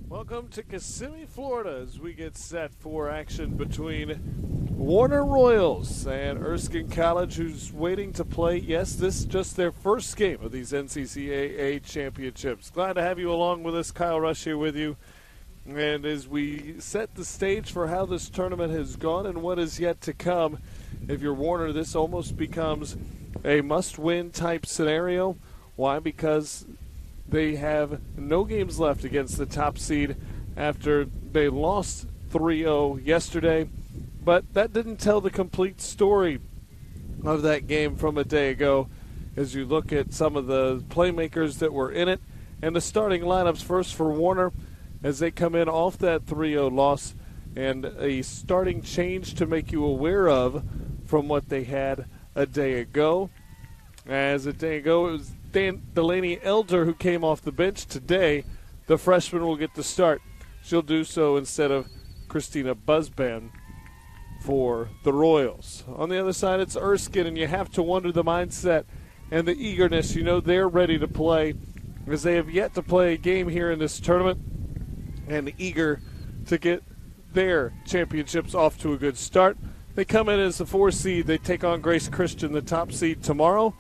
Welcome to Kissimmee, Florida, as we get set for action between Warner Royals and Erskine College, who's waiting to play. Yes, this is just their first game of these NCCAA championships. Glad to have you along with us. Kyle Rush here with you. And as we set the stage for how this tournament has gone and what is yet to come, if you're Warner, this almost becomes a must-win type scenario. Why? Because they have no games left against the top seed after they lost 3-0 yesterday. But that didn't tell the complete story of that game from a day ago as you look at some of the playmakers that were in it and the starting lineups. First for Warner as they come in off that 3-0 loss, and a starting change to make you aware of from what they had a day ago. As a day ago, it was Delaney Elder who came off the bench. Today, the freshman will get the start. She'll do so instead of Christina Busband for the Royals. On the other side, it's Erskine, and you have to wonder the mindset and the eagerness. You know they're ready to play as they have yet to play a game here in this tournament and eager to get their championships off to a good start. They come in as the 4 seed. They take on Grace Christian, the top seed, tomorrow.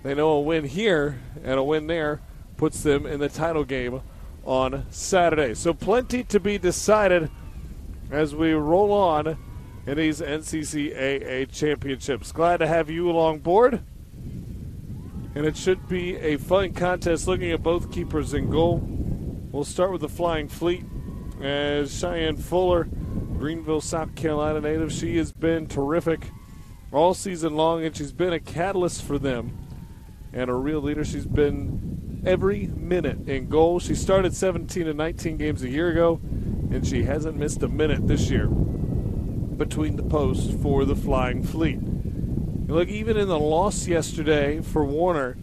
They know a win here and a win there puts them in the title game on Saturday. So plenty to be decided as we roll on in these NCCAA championships. Glad to have you along board. And it should be a fun contest looking at both keepers in goal. We'll start with the Flying Fleet as Cheyenne Fuller, Greenville, South Carolina native. She has been terrific all season long, and she's been a catalyst for them and a real leader. She's been every minute in goal. She started 17 and 19 games a year ago, and she hasn't missed a minute this year between the posts for the Flying Fleet. And look, even in the loss yesterday for Warner,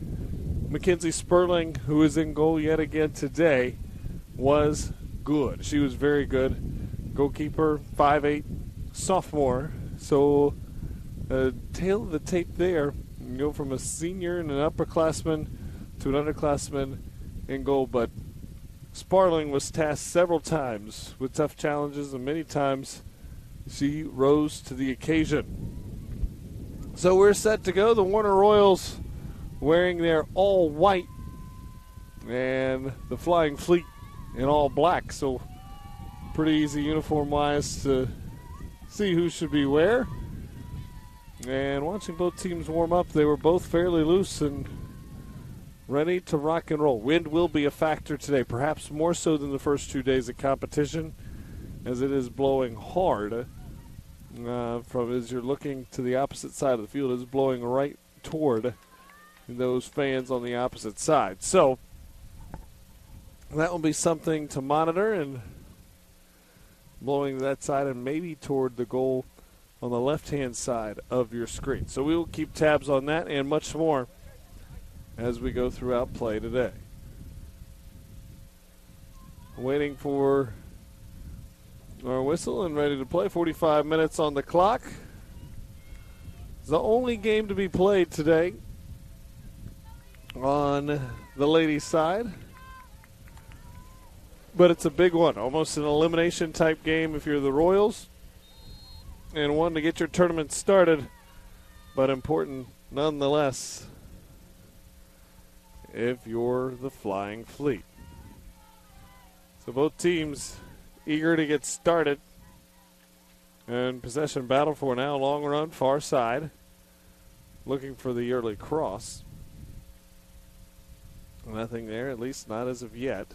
Mackenzie Sperling, who is in goal yet again today, was good. She was very good. Goalkeeper, 5'8", sophomore. So, tail of the tape there. You go from a senior and an upperclassman to an underclassman in goal. But Sparling was tasked several times with tough challenges, and many times she rose to the occasion. So we're set to go. The Warner Royals wearing their all white and the Flying Fleet in all black. So pretty easy uniform-wise to see who should be where. And watching both teams warm up, they were both fairly loose and ready to rock and roll. Wind will be a factor today, perhaps more so than the first 2 days of competition, as it is blowing hard. From as you're looking to the opposite side of the field, it's blowing right toward those fans on the opposite side. So that will be something to monitor, and blowing to that side and maybe toward the goal on the left-hand side of your screen. So we will keep tabs on that and much more as we go throughout play today. Waiting for our whistle and ready to play. 45 minutes on the clock. It's the only game to be played today on the ladies' side. But it's a big one, almost an elimination type game if you're the Royals, and one to get your tournament started, but important nonetheless if you're the Flying Fleet. So both teams eager to get started, and possession battle for now. Long run, far side, looking for the early cross. Nothing there, at least not as of yet.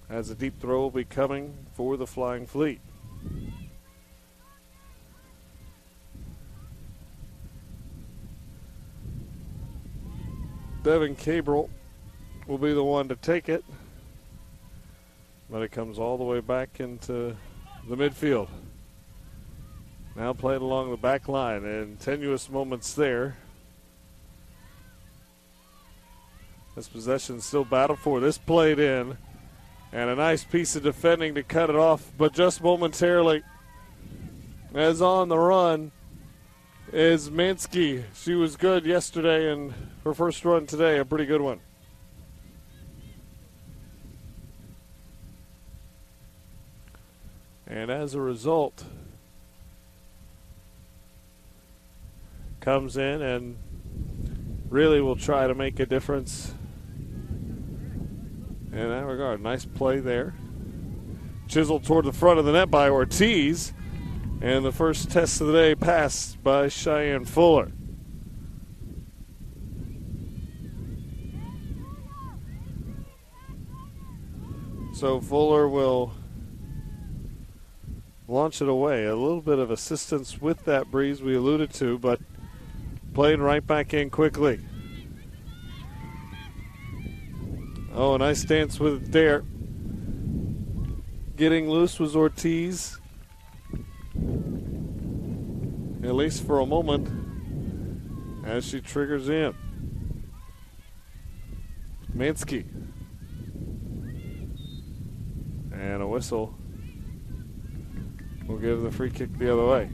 As a deep throw will be coming for the Flying Fleet. Devin Cabral will be the one to take it, but it comes all the way back into the midfield. Now played along the back line, and tenuous moments there. This possession still battled for. This played in. And a nice piece of defending to cut it off, but just momentarily. As on the run is Mansky. She was good yesterday, and her first run today, a pretty good one. And as a result, comes in and really will try to make a difference in that regard. Nice play there. Chiseled toward the front of the net by Ortiz. And the first test of the day passed by Cheyenne Fuller. So Fuller will launch it away. A little bit of assistance with that breeze we alluded to, but playing right back in quickly. Oh, a nice dance with Dare. Getting loose was Ortiz. At least for a moment, as she triggers in. Mansky. And a whistle will give the free kick the other way.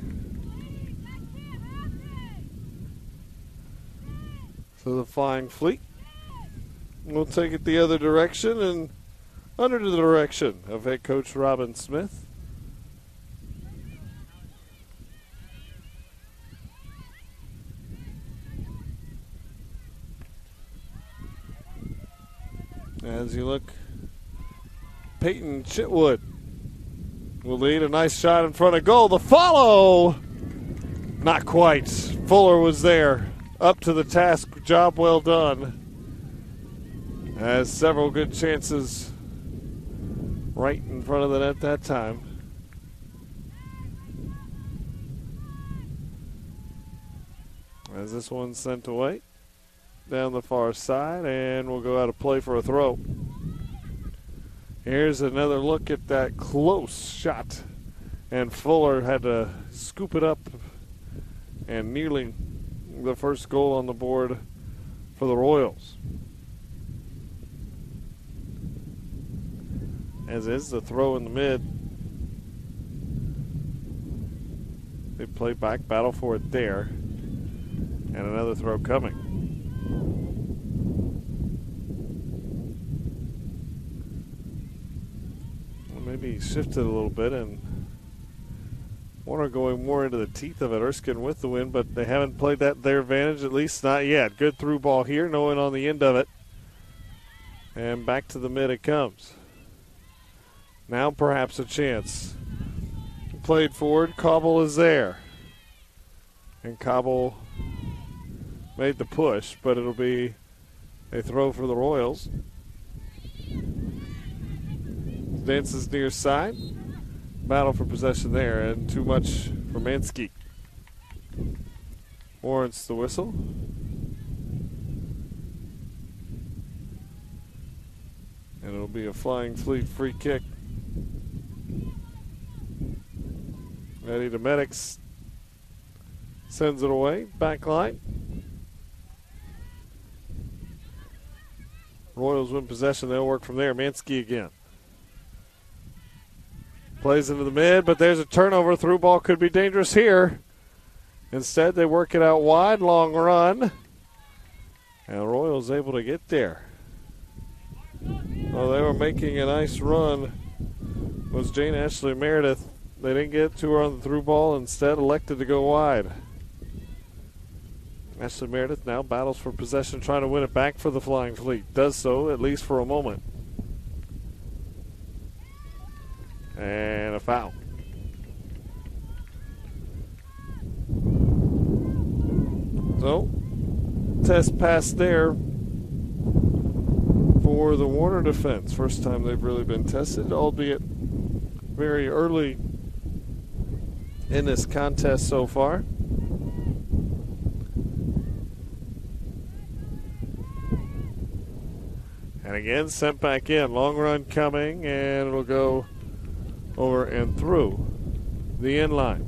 So the Flying Fleet will take it the other direction and under the direction of head coach Robin Smith. As you look, Peyton Chitwood will lead. A nice shot in front of goal. The follow! Not quite. Fuller was there. Up to the task. Job well done. Has several good chances right in front of the net that time. As this one's sent away down the far side, and we'll go out of play for a throw. Here's another look at that close shot, and Fuller had to scoop it up, and nearly the first goal on the board for the Royals. As is the throw in the mid. They play back, battle for it there, and another throw coming. Maybe shifted a little bit, and Warner going more into the teeth of it. Erskine with the win, but they haven't played that to their advantage, at least not yet. Good through ball here, no one on the end of it. And back to the mid it comes. Now perhaps a chance. Played forward, Cobble is there. And Cobble made the push, but it'll be a throw for the Royals. Dances near side. Battle for possession there, and too much for Mansky. Warrants the whistle. And it'll be a Flying Fleet free kick. Eddie Dometics sends it away. Back line. Royals win possession. They'll work from there. Mansky again. Plays into the mid, but there's a turnover. Through ball could be dangerous here. Instead, they work it out wide. Long run. And the Royals able to get there. Oh, they were making a nice run. Was Jane Ashley Meredith. They didn't get to her on the through ball. Instead, elected to go wide. Ashley Meredith now battles for possession, trying to win it back for the Flying Fleet. Does so, at least for a moment. And a foul. So, test pass there for the Warner defense. First time they've really been tested, albeit very early in this contest so far. And again, sent back in. Long run coming, and it'll go over and through the end line.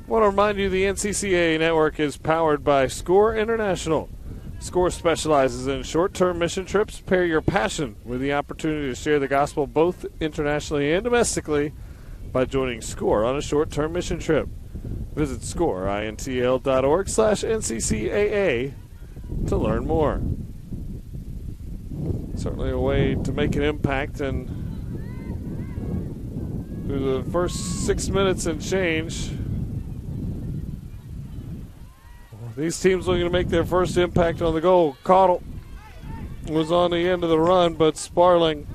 I want to remind you the NCCAA network is powered by SCORE International. SCORE specializes in short-term mission trips. Pair your passion with the opportunity to share the gospel both internationally and domestically by joining SCORE on a short-term mission trip. Visit scoreintl.org/NCCAA to learn more. Certainly a way to make an impact, and through the first 6 minutes and change, these teams looking to make their first impact on the goal. Caudill was on the end of the run, but Sparling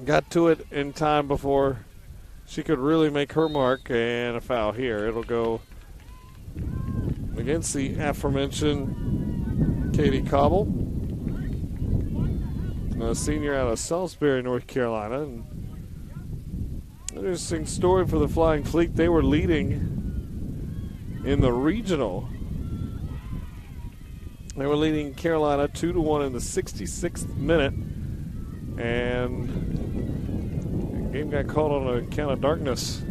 got to it in time before she could really make her mark, and a foul here. It'll go against the aforementioned Katie Caudill, a senior out of Salisbury, North Carolina. And interesting story for the Flying Fleet. They were leading in the regional. They were leading Carolina 2-1 in the 66th minute, and the game got called on account of darkness.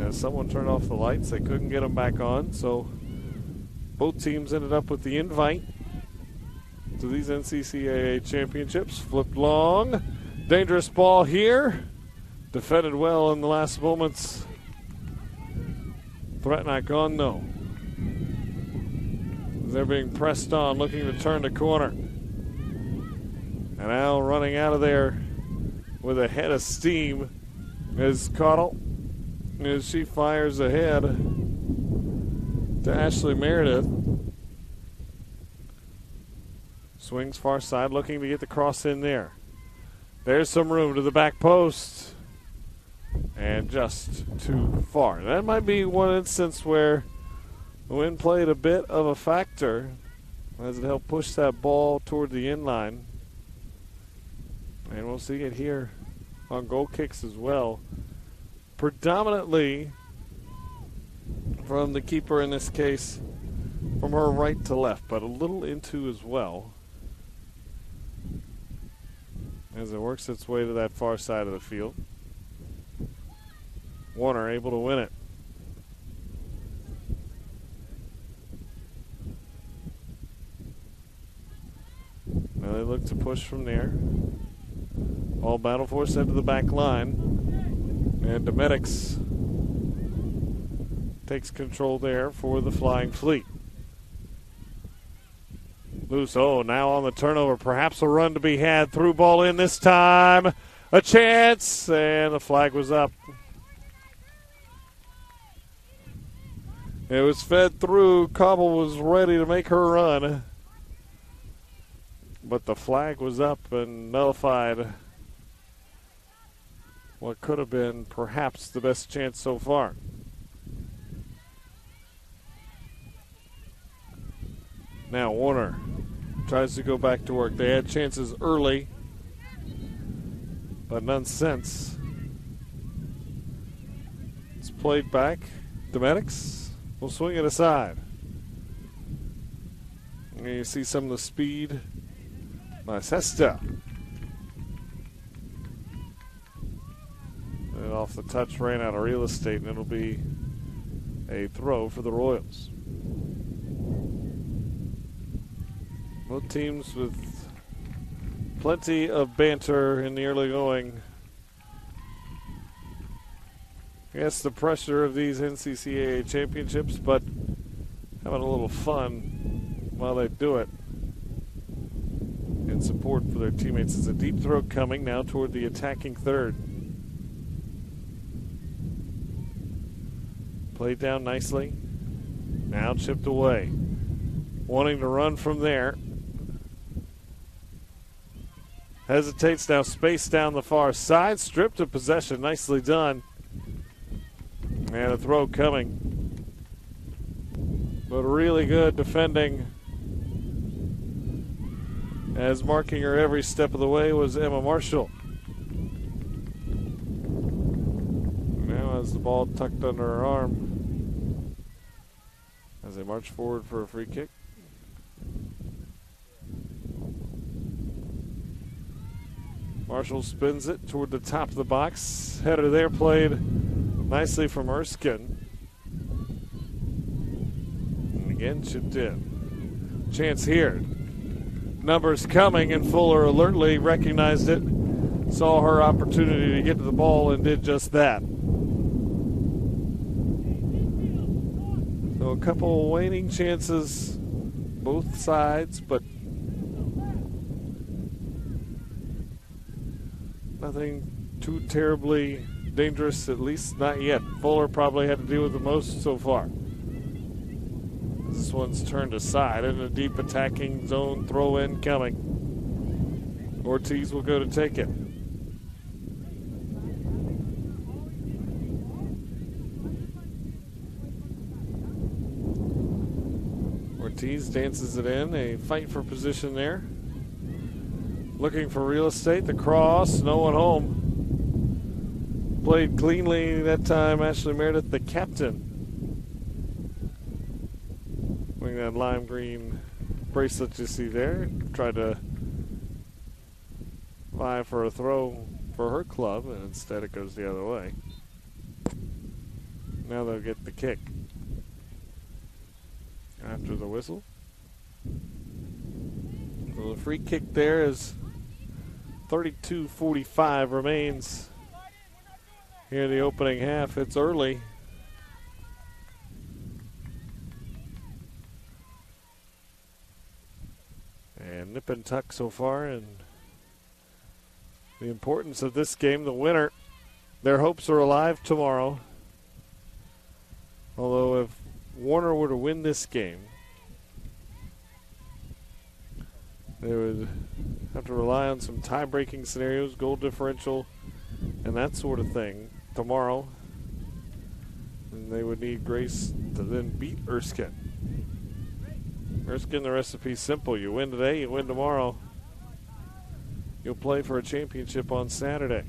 As someone turned off the lights, they couldn't get them back on, so both teams ended up with the invite to these NCCAA championships. Flipped long, dangerous ball here, defended well in the last moments. Threat not gone, no. They're being pressed on, looking to turn the corner. And now running out of there with a head of steam is Caudill, as she fires ahead to Ashley Meredith. Swings far side, looking to get the cross in there. There's some room to the back post, and just too far. That might be one instance where the wind played a bit of a factor as it helped push that ball toward the end line. And we'll see it here on goal kicks as well. Predominantly from the keeper in this case, from her right to left, but a little into as well, as it works its way to that far side of the field. Warner able to win it. Now they look to push from there. All battle force head to the back line. And Dometics takes control there for the Flying Fleet. Loose, now on the turnover. Perhaps a run to be had. Through ball in this time. A chance, and the flag was up. It was fed through. Caudill was ready to make her run, but the flag was up and nullified what could have been perhaps the best chance so far. Now Warner tries to go back to work. They had chances early, but none since. It's played back. Dometics will swing it aside. And you see some of the speed by Sesta. And off the touch, ran out of real estate, and it'll be a throw for the Royals. Both teams with plenty of banter in the early going. Yes, the pressure of these NCCAA championships, but having a little fun while they do it in support for their teammates. It's a deep throw coming now toward the attacking third. Played down nicely. Now chipped away. Wanting to run from there. Hesitates now, space down the far side. Stripped of possession. Nicely done. And a throw coming. But really good defending, as marking her every step of the way was Emma Marshall. Now has the ball tucked under her arm as they march forward for a free kick. Marshall spins it toward the top of the box. Header there played nicely from Erskine. And again chipped in. Chance here. Numbers coming, and Fuller alertly recognized it. saw her opportunity to get to the ball and did just that. So a couple waning chances, both sides, but nothing too terribly dangerous, at least not yet. Fuller probably had to deal with the most so far. This one's turned aside in a deep attacking zone, throw in coming. Ortiz will go to take it. Ortiz dances it in, a fight for position there. Looking for real estate, the cross, no one home. Played cleanly that time, Ashley Meredith, the captain. Wearing that lime green bracelet you see there. Tried to vie for a throw for her club, and instead it goes the other way. Now they'll get the kick. After the whistle. Well, the free kick there is 32:45 remains here in the opening half. It's early. And nip and tuck so far, and the importance of this game, the winner, their hopes are alive tomorrow. Although if Warner were to win this game, they would have to rely on some tie-breaking scenarios, goal differential, and that sort of thing tomorrow. And they would need Grace to then beat Erskine. Erskine, the recipe's simple. You win today, you win tomorrow. You'll play for a championship on Saturday.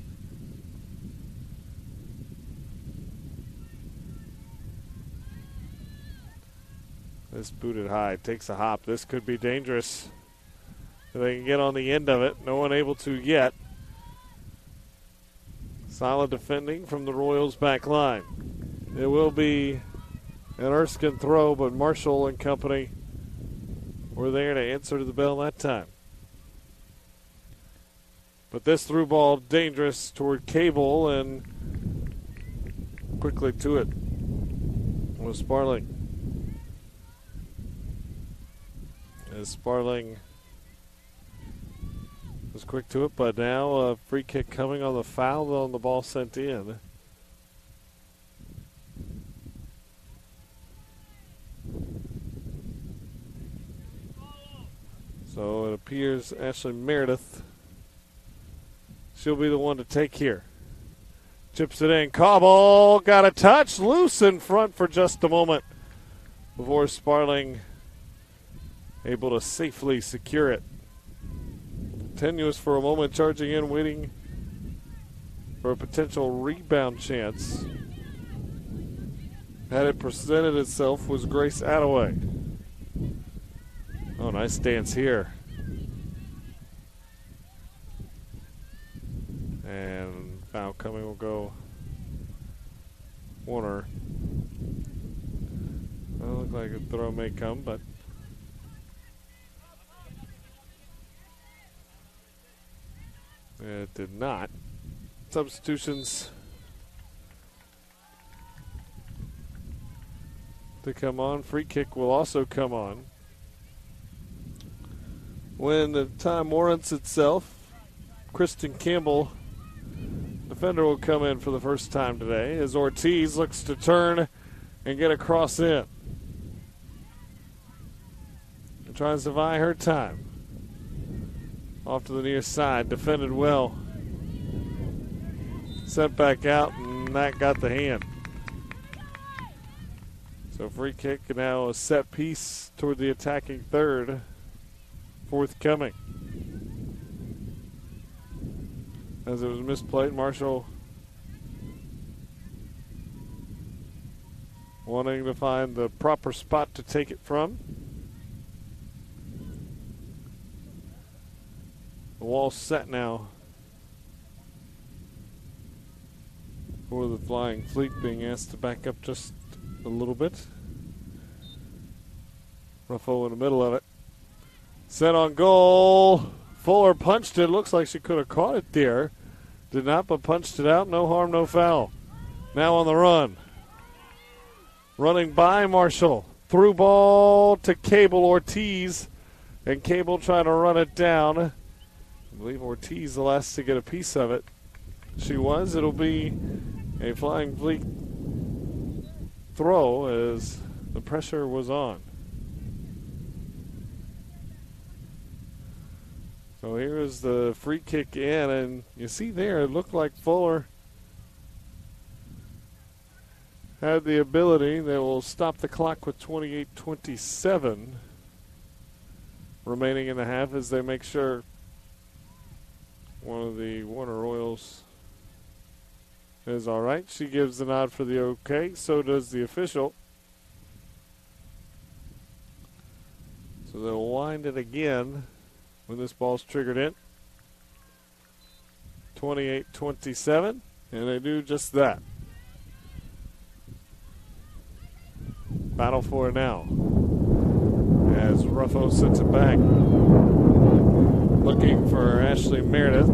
This booted high takes a hop. This could be dangerous. If they can get on the end of it. No one able to yet. Solid defending from the Royals back line. It will be an Erskine throw, but Marshall and company were there to answer to the bell that time. But this through ball dangerous toward Cable, and quickly to it was Sparling. As Sparling was quick to it, but now a free kick coming on the foul on the ball sent in. So it appears Ashley Meredith, she'll be the one to take here. Chips it in. Cobble got a touch, loose in front for just a moment before Sparling able to safely secure it. Tenuous for a moment, charging in, waiting for a potential rebound chance. Had it presented itself was Grace Attaway. Oh, nice dance here. And foul coming will go Warner. Doesn't look like a throw may come, but it did not. Substitutions to come on. Free kick will also come on when the time warrants itself. Kristen Campbell, defender, will come in for the first time today as Ortiz looks to turn and get a cross in. And tries to vie her time. Off to the near side, defended well. Sent back out, and that got the hand. So free kick, and now a set piece toward the attacking third. Forthcoming. As it was misplayed, Marshall wanting to find the proper spot to take it from. The wall's set now for the Flying Fleet, being asked to back up just a little bit. Ruffo in the middle of it. Set on goal. Fuller punched it. Looks like she could have caught it there. Did not, but punched it out. No harm, no foul. Now on the run. Running by Marshall. Through ball to Cable Ortiz. And Cable trying to run it down. I believe Ortiz the last to get a piece of it. She was. It'll be a flying fleet throw as the pressure was on. So here is the free kick in, and you see there, it looked like Fuller had the ability. They will stop the clock with 28:27 remaining in the half as they make sure one of the Warner Royals is all right. She gives the nod for the okay. So does the official. So they'll wind it again when this ball's triggered in. 28-27, and they do just that. Battle for it now as Ruffo sends it back. Looking for Ashley Meredith.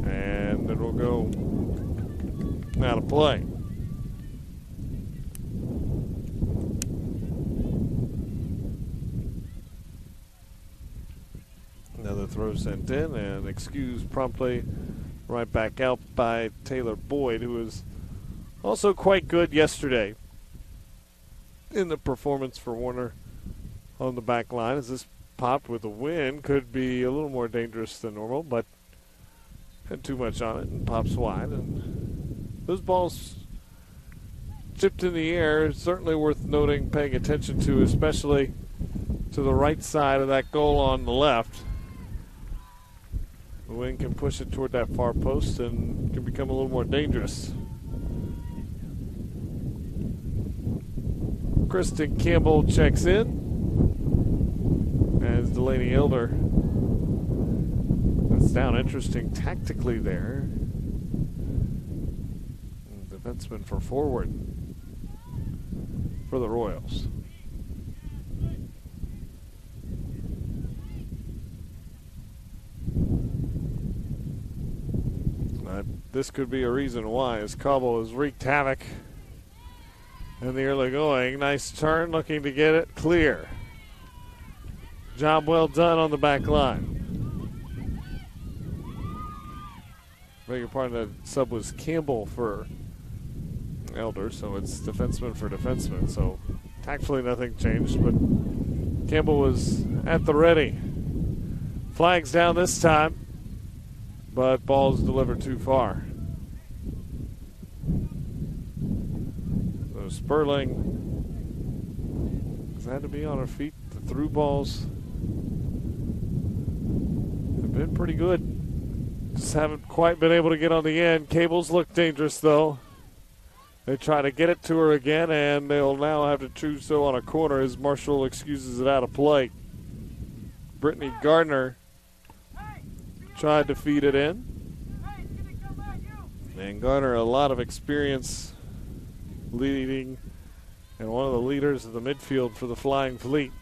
And it will go out of play. Another throw sent in and excused promptly right back out by Taylor Boyd, who was also quite good yesterday in the performance for Warner on the back line. As this popped with a wind, could be a little more dangerous than normal, but had too much on it and pops wide. And those balls chipped in the air, certainly worth noting, paying attention to, especially to the right side of that goal on the left. The wind can push it toward that far post and can become a little more dangerous. Kristen Campbell checks in as Delaney Elder. That's down. Interesting tactically there. Defenseman for forward for the Royals. This could be a reason why, as Cobble has wreaked havoc in the early going. Nice turn, looking to get it clear. Job well done on the back line. Beg your pardon, the sub was Campbell for Elder, so it's defenseman for defenseman. So tactfully nothing changed, but Campbell was at the ready. Flags down this time, but ball's delivered too far. So Sperling has had to be on her feet. The through balls have been pretty good. Just haven't quite been able to get on the end. Cables look dangerous, though. They try to get it to her again, and they'll now have to choose so on a corner as Marshall excuses it out of play. Brittany Gardner tried to feed it in. And Gardner, a lot of experience leading and one of the leaders of the midfield for the Flying Fleet.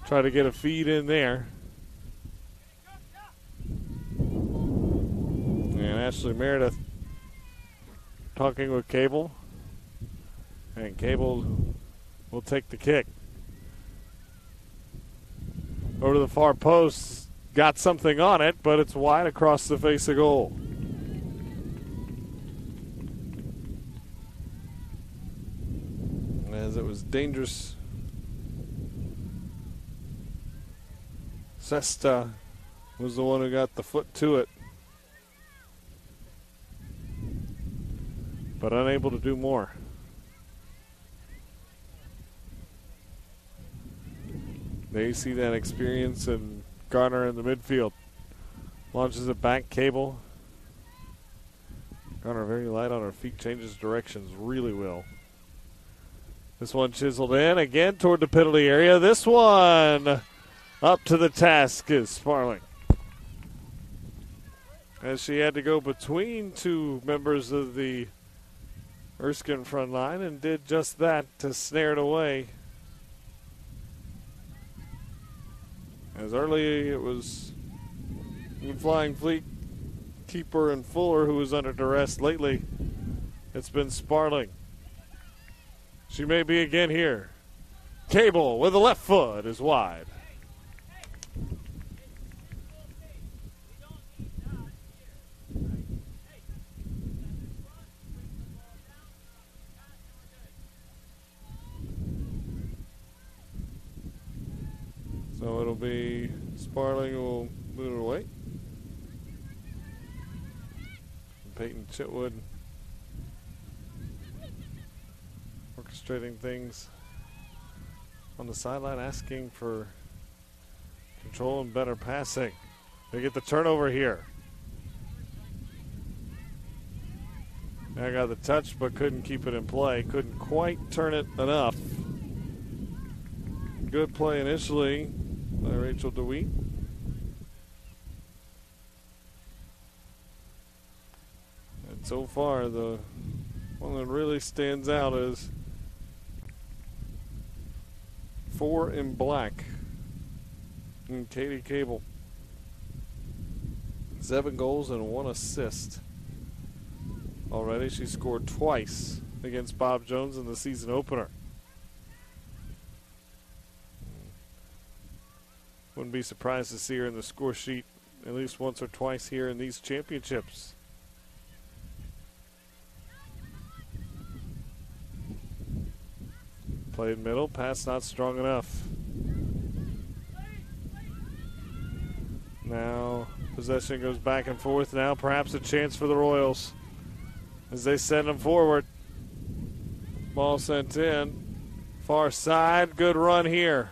Try to get a feed in there. And Ashley Meredith talking with Cable. And Cable will take the kick. Over to the far post. Got something on it, but it's wide across the face of goal. As it was dangerous. Sesta was the one who got the foot to it, but unable to do more. There you see that experience and Garner in the midfield. Launches it back, Cable. Garner very light on her feet, changes directions really well. This one chiseled in again toward the penalty area. This one up to the task is Sparling, as she had to go between two members of the Erskine front line and did just that to snare it away. As early it was The Flying Fleet keeper and Fuller, who was under duress lately. It's been Sparling. She may be again here. Cable with the left foot is wide. So it'll be Sparling will move it away. And Peyton Chitwood orchestrating things on the sideline, asking for control and better passing. They get the turnover here. I got the touch but couldn't keep it in play. Couldn't quite turn it enough. Good play initially by Rachel DeWeet. And so far, the one that really stands out is 4 in black. And Katie Cable. 7 goals and 1 assist. Already she scored twice against Bob Jones in the season opener. Wouldn't be surprised to see her in the score sheet at least once or twice here in these championships. Played middle, pass not strong enough. Now possession goes back and forth. Now perhaps a chance for the Royals as they send them forward. Ball sent in. Far side, good run here.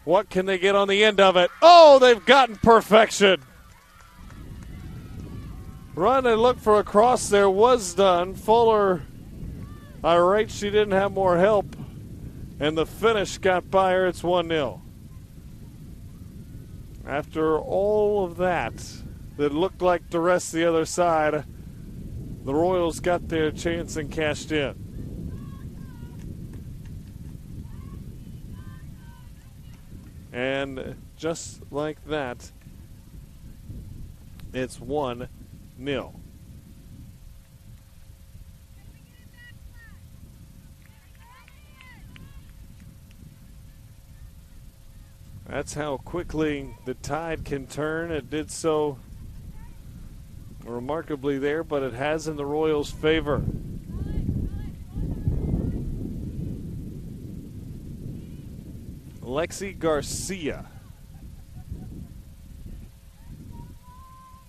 What can they get on the end of it? Oh, they've gotten perfection. Run and look for a cross there was done. Fuller, irate she didn't have more help. And the finish got by her. It's 1-0. After all of that looked like duress the other side, the Royals got their chance and cashed in. And just like that, it's 1-0. That's how quickly the tide can turn. It did so remarkably there, but it has in the Royals' favor. Lexi Garcia,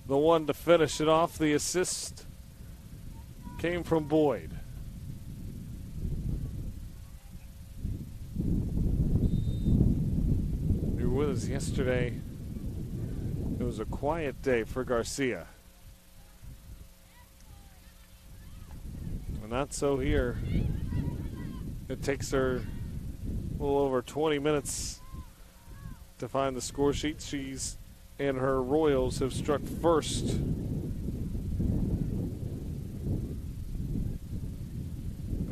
the one to finish it off. The assist came from Boyd. You were with us yesterday. It was a quiet day for Garcia. Not so here. It takes her a little over 20 minutes to find the score sheet. She's and her Royals have struck first.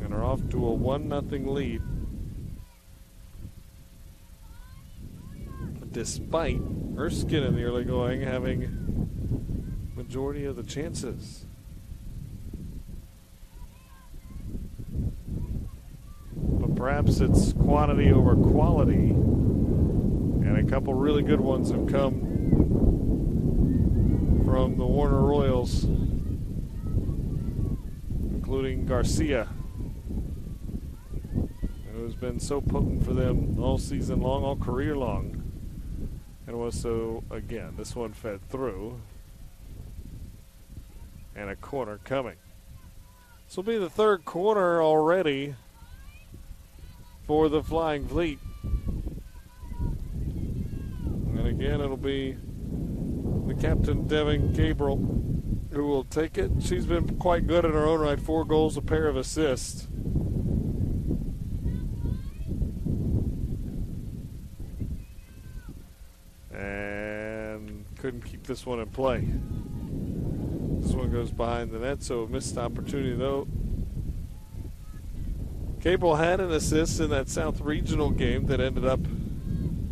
And are off to a 1-0 lead. Despite Erskine in the early going having majority of the chances. Perhaps it's quantity over quality, and a couple really good ones have come from the Warner Royals, including Garcia, who has been so potent for them all season long, all career long, and was so again. This one fed through, and a corner coming. This will be the third corner already for the Flying Fleet. And again, it'll be the captain, Devin Gabriel, who will take it. She's been quite good in her own right. 4 goals, a pair of assists. And couldn't keep this one in play. This one goes behind the net, so a missed opportunity though. Cable had an assist in that South Regional game that ended up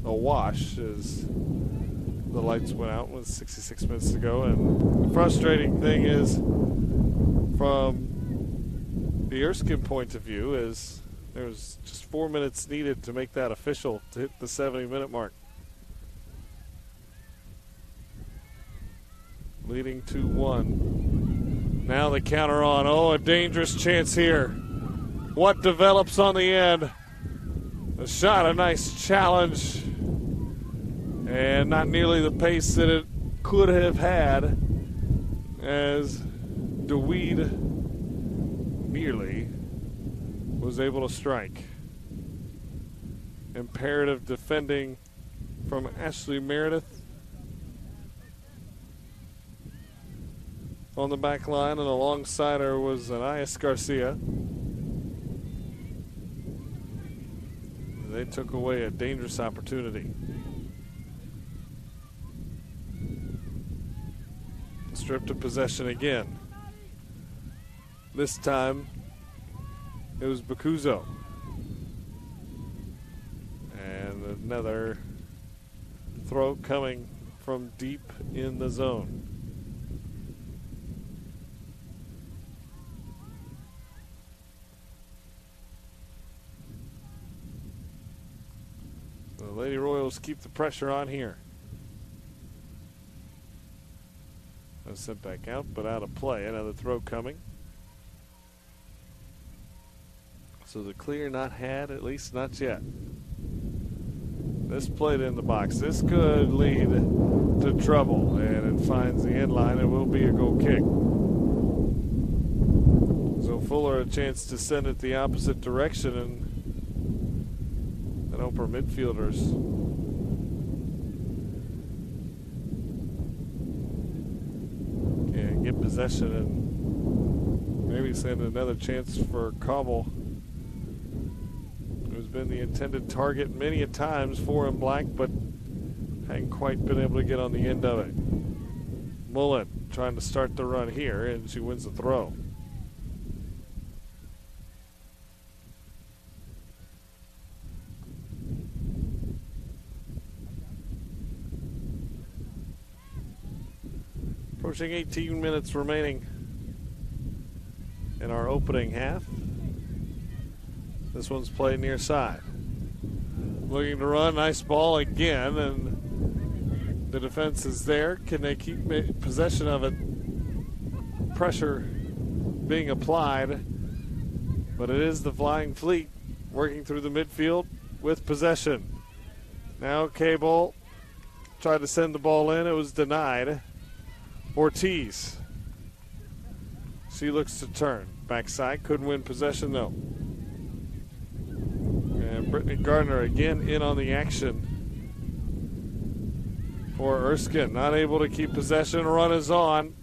a wash as the lights went out with 66 minutes to go. And the frustrating thing is, from the Erskine point of view, is there was just 4 minutes needed to make that official to hit the 70-minute mark. Leading 2-1. Now the counter on. Oh, a dangerous chance here. What develops on the end? A shot, a nice challenge. And not nearly the pace that it could have had, as DeWeed nearly was able to strike. Imperative defending from Ashley Meredith on the back line, and alongside her was Anais Garcia. They took away a dangerous opportunity. Stripped of possession again. This time it was Bacuzzo. And another throw coming from deep in the zone. The Lady Royals keep the pressure on here. Sent back out, but out of play. Another throw coming. So the clear not had, at least not yet. This played in the box. This could lead to trouble, and it finds the end line. It will be a goal kick. So Fuller a chance to send it the opposite direction, and hope our midfielders get possession and maybe send another chance for Cobble, who's been the intended target many a times for in black, but hadn't quite been able to get on the end of it. Mullen trying to start the run here, and she wins the throw. Approaching 18 minutes remaining in our opening half. This one's played near side. Looking to run, nice ball again, and the defense is there. Can they keep possession of it? Pressure being applied, but it is the Flying Fleet working through the midfield with possession. Now Cable tried to send the ball in. It was denied. Ortiz. She looks to turn. Backside, couldn't win possession though. And Brittany Gardner again in on the action for Erskine. Not able to keep possession. Run is on.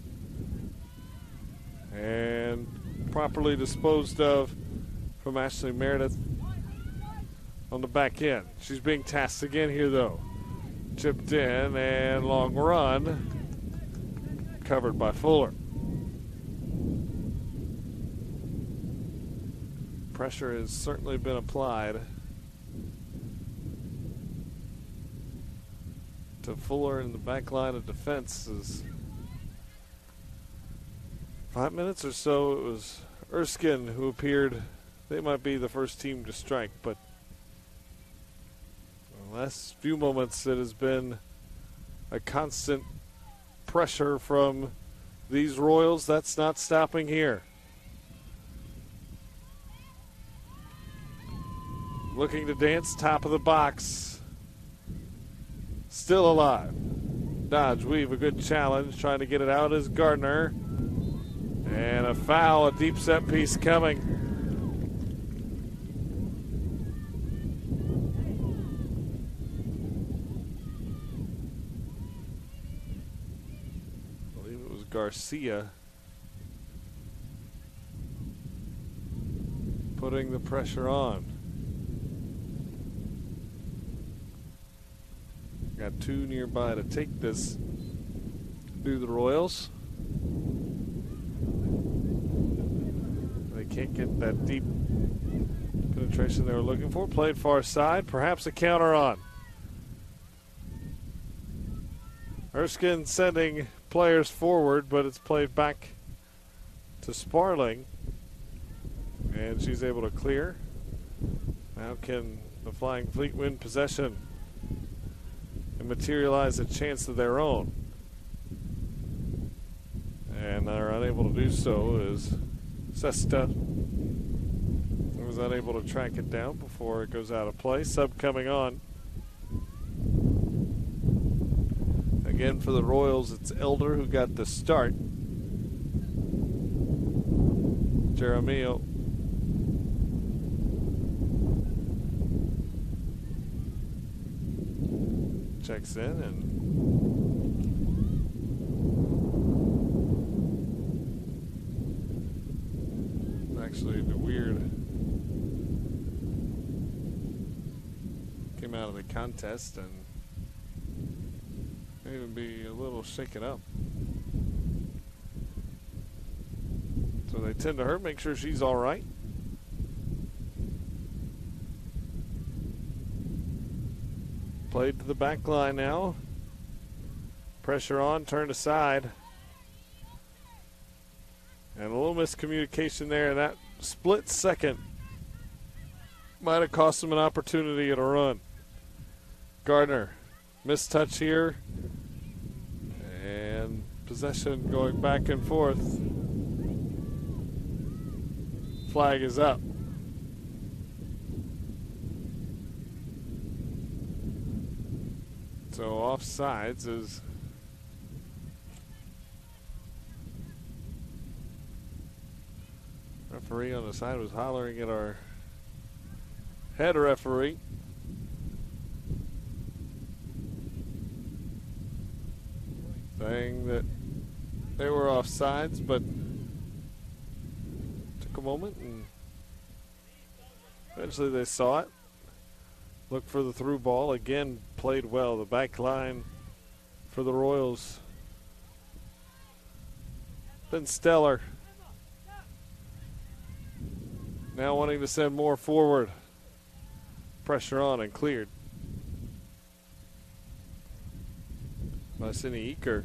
And properly disposed of from Ashley Meredith on the back end. She's being tasked again here though. Chipped in and long run. Covered by Fuller. Pressure has certainly been applied to Fuller in the back line of defense. 5 minutes or so, it was Erskine who appeared. They might be the first team to strike, but the last few moments it has been a constant pressure from these Royals. That's not stopping here. Looking to dance, top of the box. Still alive. Dodge, weave, a good challenge. Trying to get it out is Gardner. And a foul, a deep set piece coming. Garcia putting the pressure on. Got two nearby to take this. Do the Royals. They can't get that deep penetration they were looking for. Played far side. Perhaps a counter on. Erskine sending players forward, but it's played back to Sparling. And she's able to clear. Now can the Flying Fleet win possession and materialize a chance of their own? And they're unable to do so as Sesta was unable to track it down before it goes out of play. Sub coming on. Again for the Royals, it's Elder who got the start. Jeremio checks in and actually the weird came out of the contest and may even be a little shaken up. So they tend to her, make sure she's all right. Played to the back line now. Pressure on, turned aside. And a little miscommunication there. That split second might have cost them an opportunity at a run. Gardner, missed touch here. And possession going back and forth. Flag is up. So offsides is referee on the side was hollering at our head referee. Saying that they were offsides, but took a moment and eventually they saw it. Look for the through ball. Again, played well. The back line for the Royals been stellar. Now wanting to send more forward. Pressure on and cleared by Cindy Eaker.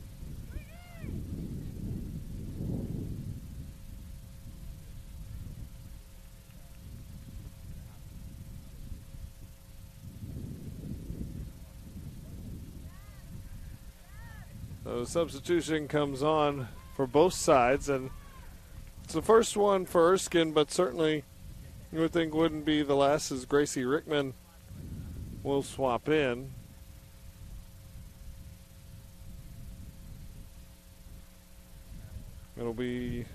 So substitution comes on for both sides, and it's the first one for Erskine, but certainly you would think wouldn't be the last, as Gracie Rickman will swap in. It'll be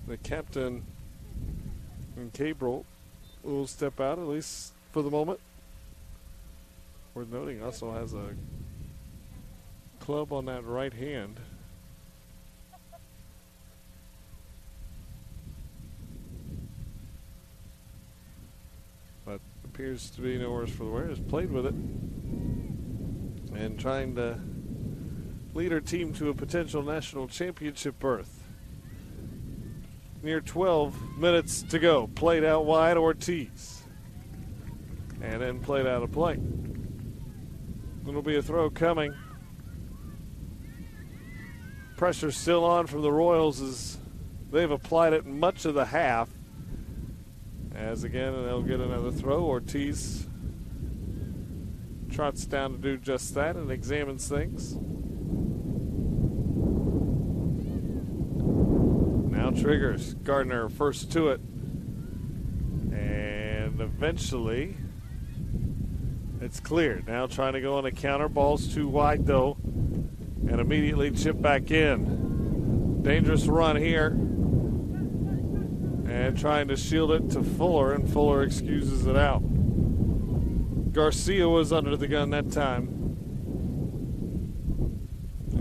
the captain and Cabral who will step out, at least for the moment. Worth noting, also has a club on that right hand. But appears to be no worse for the wear. Has played with it and trying to lead her team to a potential national championship berth. Near 12 minutes to go. Played out wide, Ortiz. And then played out of play. It'll be a throw coming. Pressure still on from the Royals as they've applied it much of the half. As again, they'll get another throw. Ortiz trots down to do just that and examines things. Now triggers. Gardner first to it. And eventually it's cleared. Now trying to go on a counter. Ball's too wide though. And immediately chip back in. Dangerous run here. And trying to shield it to Fuller, and Fuller excuses it out. Garcia was under the gun that time.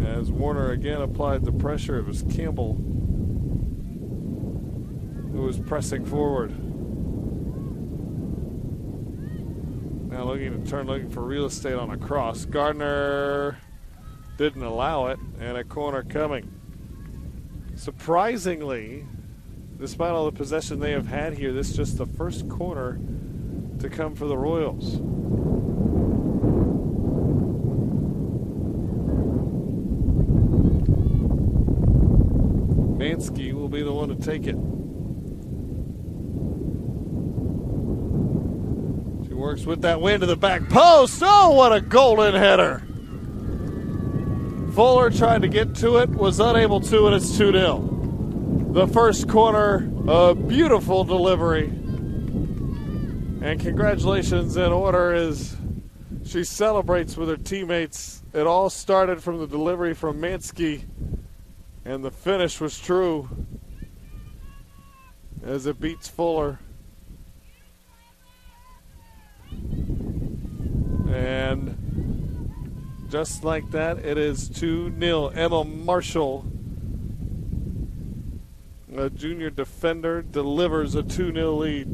As Warner again applied the pressure, it was Campbell who was pressing forward. Now looking to turn, looking for real estate on a cross. Gardner didn't allow it, and a corner coming. Surprisingly, despite all the possession they have had here, this is just the first corner to come for the Royals. Mansky will be the one to take it. She works with that wind to the back post. Oh, what a golden header. Fuller tried to get to it, was unable to, and it's 2-0. The first corner, a beautiful delivery. And congratulations in order as she celebrates with her teammates. It all started from the delivery from Mansky, and the finish was true as it beats Fuller. And just like that, it is 2-0. Emma Marshall, a junior defender, delivers a 2-0 lead.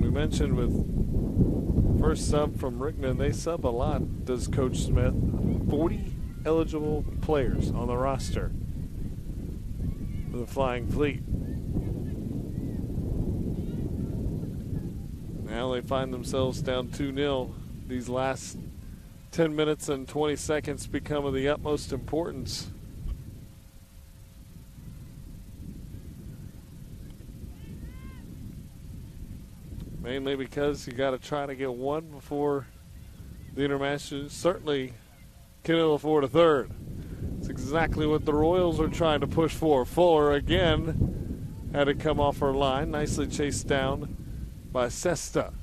We mentioned with first sub from Rickman, they sub a lot, does Coach Smith. 40 eligible players on the roster for the Flying Fleet. Now they find themselves down 2-0. These last 10 minutes and 20 seconds become of the utmost importance. Mainly because you got to try to get one before the intermission. Certainly can ill afford a third. It's exactly what the Royals are trying to push for. Fuller again had to come off her line. Nicely chased down by Sesta.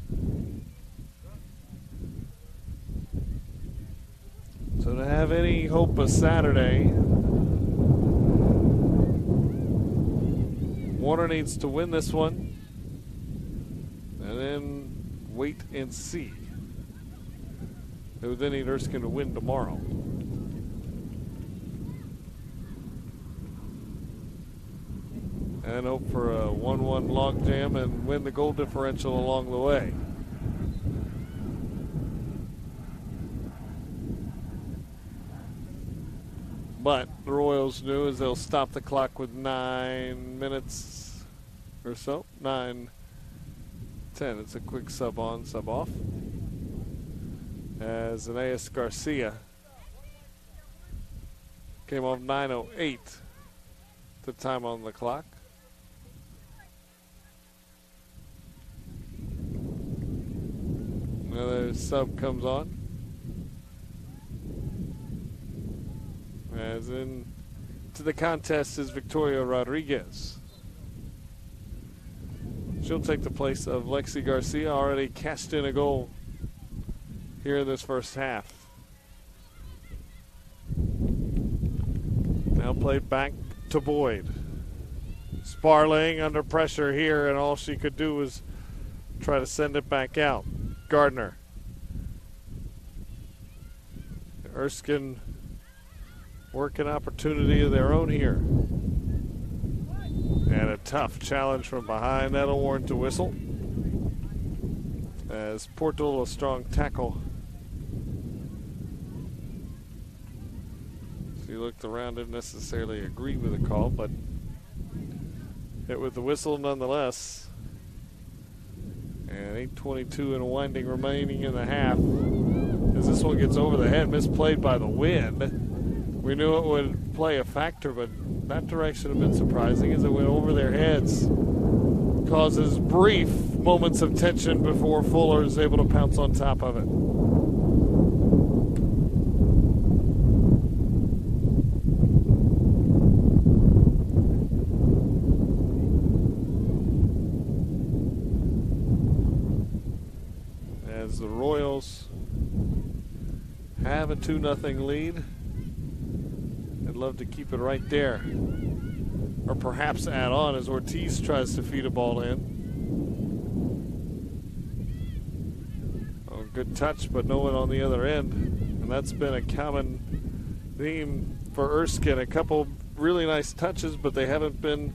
So to have any hope of Saturday, Warner needs to win this one and then wait and see. They would then need Erskine to win tomorrow. And hope for a 1-1 logjam and win the goal differential along the way. But the Royals knew as they'll stop the clock with 9 minutes or so. 9-10. It's a quick sub on, sub off. As Aeneas Garcia came off 9:08. The time on the clock. Another sub comes on. As in to the contest is Victoria Rodriguez. She'll take the place of Lexi Garcia, already cashed in a goal here in this first half. Now played back to Boyd. Sparling under pressure here, and all she could do was try to send it back out. Gardner. Erskine working opportunity of their own here. And a tough challenge from behind. That'll warrant a whistle. As Portal, a strong tackle. She looked around, didn't necessarily agree with the call, but hit with the whistle nonetheless. And 8:22 and a winding remaining in the half. As this one gets over the head, misplayed by the wind. We knew it would play a factor, but that direction have been surprising as it went over their heads. Causes brief moments of tension before Fuller is able to pounce on top of it. As the Royals have a 2-0 lead. I'd love to keep it right there. Or perhaps add on as Ortiz tries to feed a ball in. Oh, good touch, but no one on the other end. And that's been a common theme for Erskine. A couple really nice touches, but they haven't been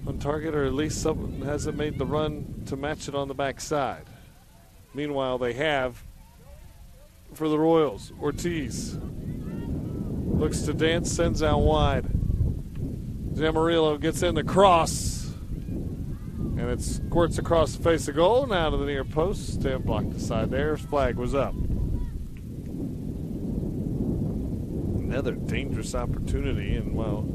on target, or at least someone hasn't made the run to match it on the backside. Meanwhile, they have for the Royals. Ortiz looks to dance, sends out wide. Zamarillo gets in the cross, and it squirts across the face of goal, now to the near post. Stand blocked aside there. His flag was up. Another dangerous opportunity, and while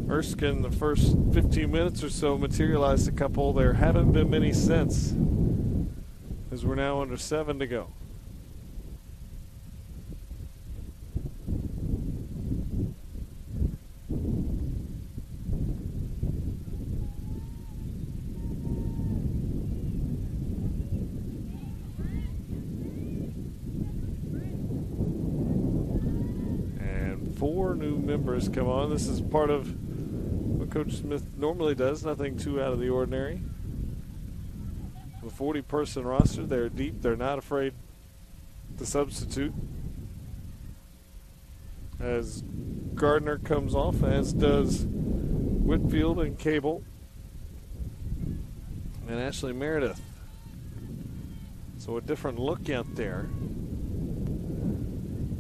Erskine the first 15 minutes or so materialized a couple, there haven't been many since, as we're now under 7 to go. And 4 new members come on. This is part of what Coach Smith normally does, nothing too out of the ordinary. The 40-person roster, they're deep. They're not afraid to substitute. As Gardner comes off, as does Whitfield and Cable and Ashley Meredith. So a different look out there.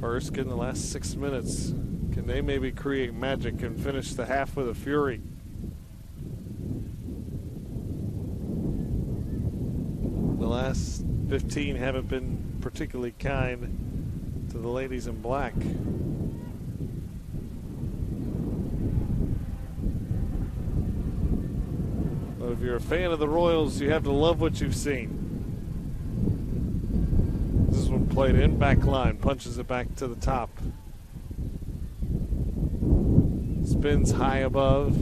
Erskine, the last 6 minutes, can they maybe create magic and finish the half with a fury? The last 15 haven't been particularly kind to the ladies in black. But if you're a fan of the Royals, you have to love what you've seen. This one played in, back line, punches it back to the top. Spins high above.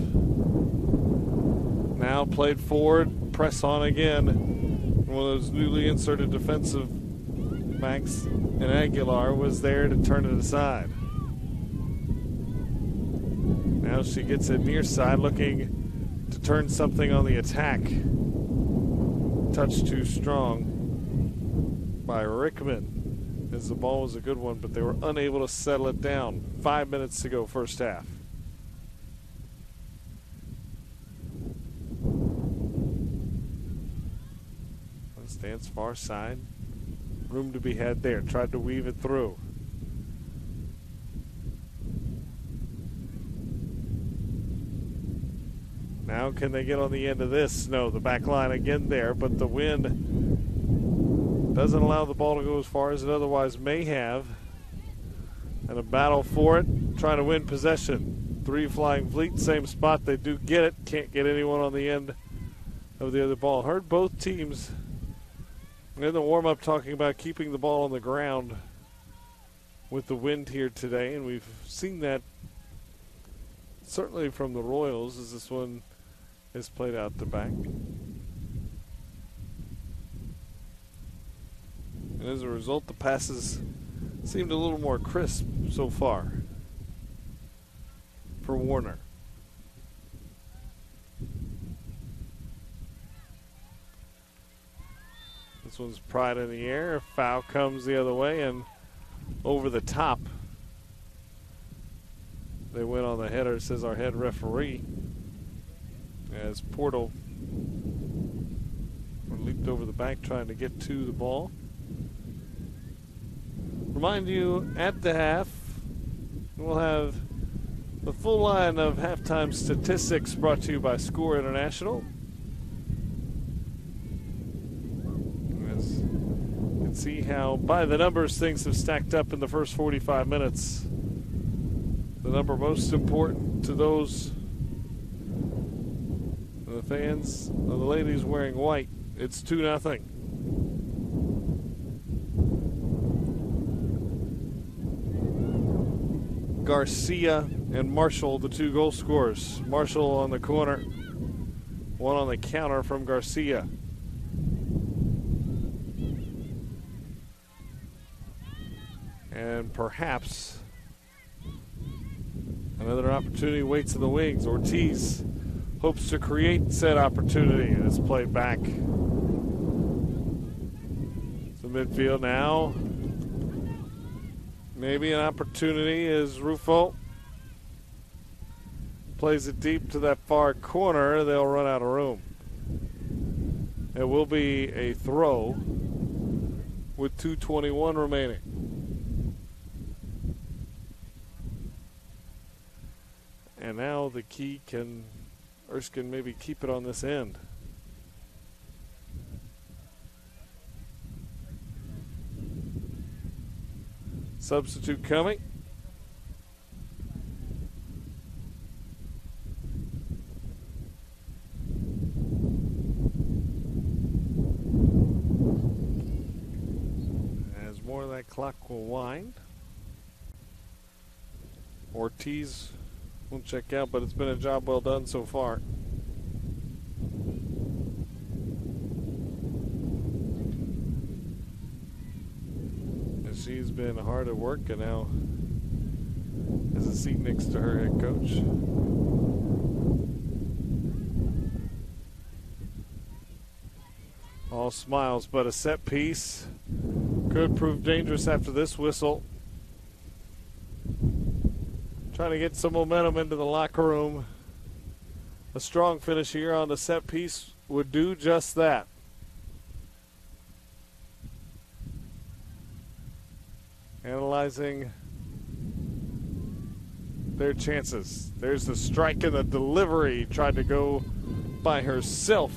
Now played forward, press on again. One of those newly inserted defensive backs, and Aguilar was there to turn it aside. Now she gets it near side, looking to turn something on the attack. Touch too strong by Rickman, as the ball was a good one, but they were unable to settle it down. 5 minutes to go, first half. Stands far side. Room to be had there. Tried to weave it through. Now can they get on the end of this? No, the back line again there, but the wind doesn't allow the ball to go as far as it otherwise may have. And a battle for it, trying to win possession. 3 flying fleet, same spot. They do get it. Can't get anyone on the end of the other ball. Heard both teams in the warm-up talking about keeping the ball on the ground with the wind here today, and we've seen that certainly from the Royals as this one is played out the back. And as a result, the passes seemed a little more crisp so far for Warner. This one's pried in the air. Foul comes the other way and over the top. They went on the header, says our head referee. As Portal leaped over the back trying to get to the ball. Remind you, at the half, we'll have the full line of halftime statistics brought to you by Score International. See how, by the numbers, things have stacked up in the first 45 minutes. The number most important to those, the fans of the ladies wearing white, it's 2-0. Garcia and Marshall, the 2 goal scorers. Marshall on the corner, one on the counter from Garcia. And perhaps another opportunity waits in the wings. Ortiz hopes to create said opportunity, and it's played back to midfield now. Maybe an opportunity as Rufo plays it deep to that far corner. They'll run out of room. It will be a throw with 2:21 remaining. And now the key, can Erskine maybe keep it on this end? Substitute coming. clock will wind. Ortiz won't check out, but it's been a job well done so far. And she's been hard at work and now has a seat next to her head coach. All smiles, but a set piece could prove dangerous after this whistle. Trying to get some momentum into the locker room. A strong finish here on the set piece would do just that. Analyzing their chances. There's the strike and the delivery. Tried to go by herself.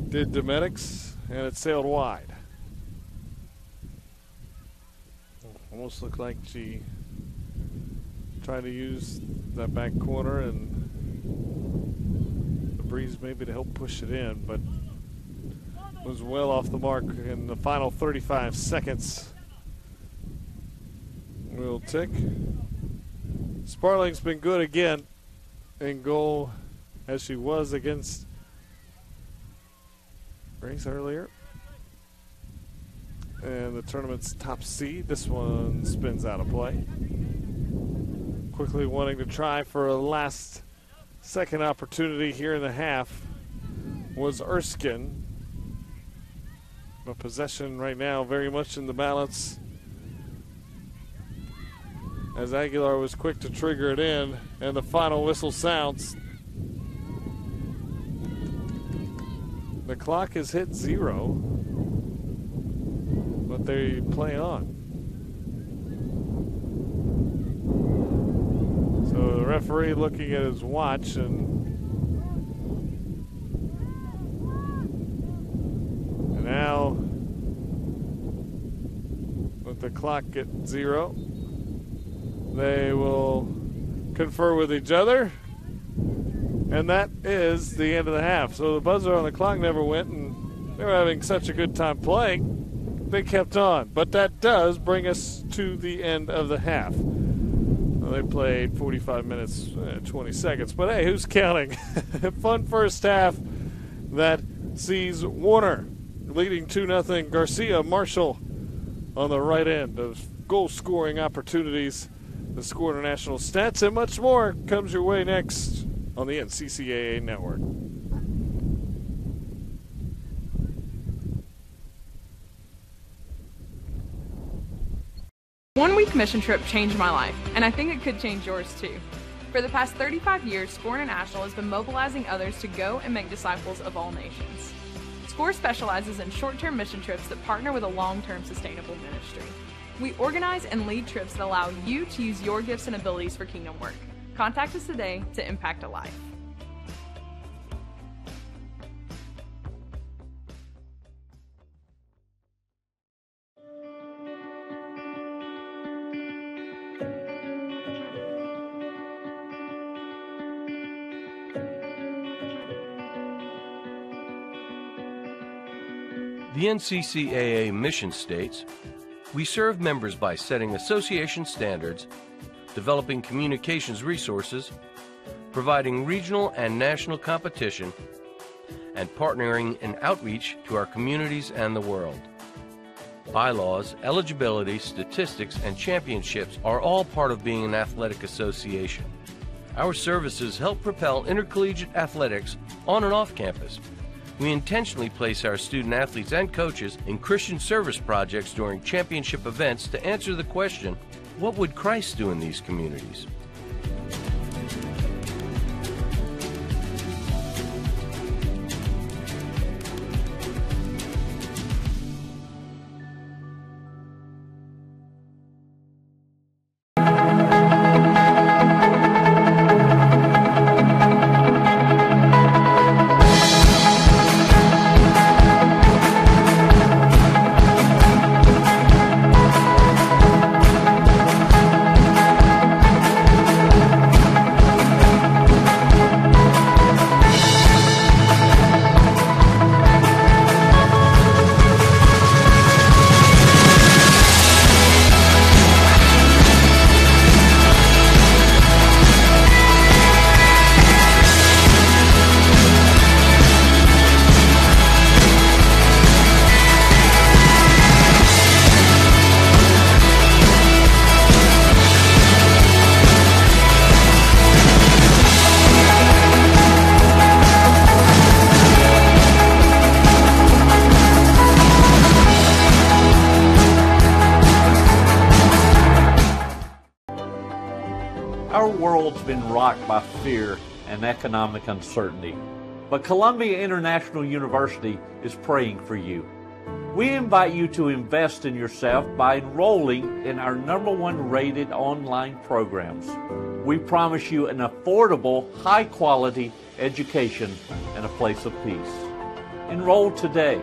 Did Domenics, and it sailed wide. Almost looked like she tried to use that back corner and the breeze maybe to help push it in, but was well off the mark in the final 35 seconds. We'll tick. Sparling's been good again in goal as she was against Grace earlier. And the tournament's top seed. This one spins out of play. Quickly wanting to try for a last second opportunity here in the half was Erskine. But possession right now very much in the balance, as Aguilar was quick to trigger it in, and the final whistle sounds. The clock has hit 0, but they play on. So the referee looking at his watch, and now with the clock at 0, they will confer with each other. And that is the end of the half. So the buzzer on the clock never went, and they were having such a good time playing, they kept on. But that does bring us to the end of the half. Well, they played 45 minutes, 20 seconds. But hey, who's counting? Fun first half that sees Warner leading 2-0. Garcia Marshall on the right end of goal-scoring opportunities. The Score International stats and much more comes your way next on the NCCAA Network. One-week mission trip changed my life, and I think it could change yours too. For the past 35 years, Score International has been mobilizing others to go and make disciples of all nations. Score specializes in short-term mission trips that partner with a long-term sustainable ministry. We organize and lead trips that allow you to use your gifts and abilities for kingdom work. Contact us today to impact a life. The NCCAA mission states, we serve members by setting association standards, developing communications resources, providing regional and national competition, and partnering in outreach to our communities and the world. Bylaws, eligibility, statistics, and championships are all part of being an athletic association. Our services help propel intercollegiate athletics on and off campus. We intentionally place our student athletes and coaches in Christian service projects during championship events to answer the question, what would Christ do in these communities? world's been rocked by fear and economic uncertainty, but Columbia International University is praying for you. We invite you to invest in yourself by enrolling in our #1 rated online programs. We promise you an affordable, high-quality education and a place of peace. Enroll today.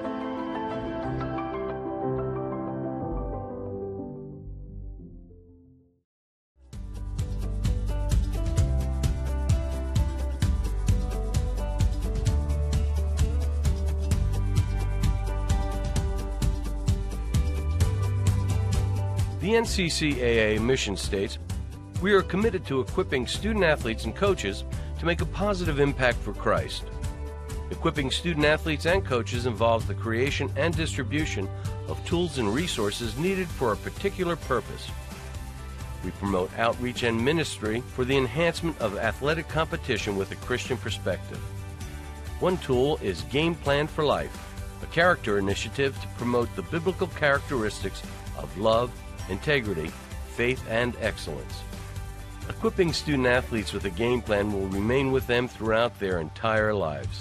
The NCCAA mission states, "We are committed to equipping student athletes and coaches to make a positive impact for Christ." Equipping student athletes and coaches involves the creation and distribution of tools and resources needed for a particular purpose. We promote outreach and ministry for the enhancement of athletic competition with a Christian perspective. One tool is Game Plan for Life, a character initiative to promote the biblical characteristics of love, integrity, faith, and excellence. Equipping student athletes with a game plan will remain with them throughout their entire lives.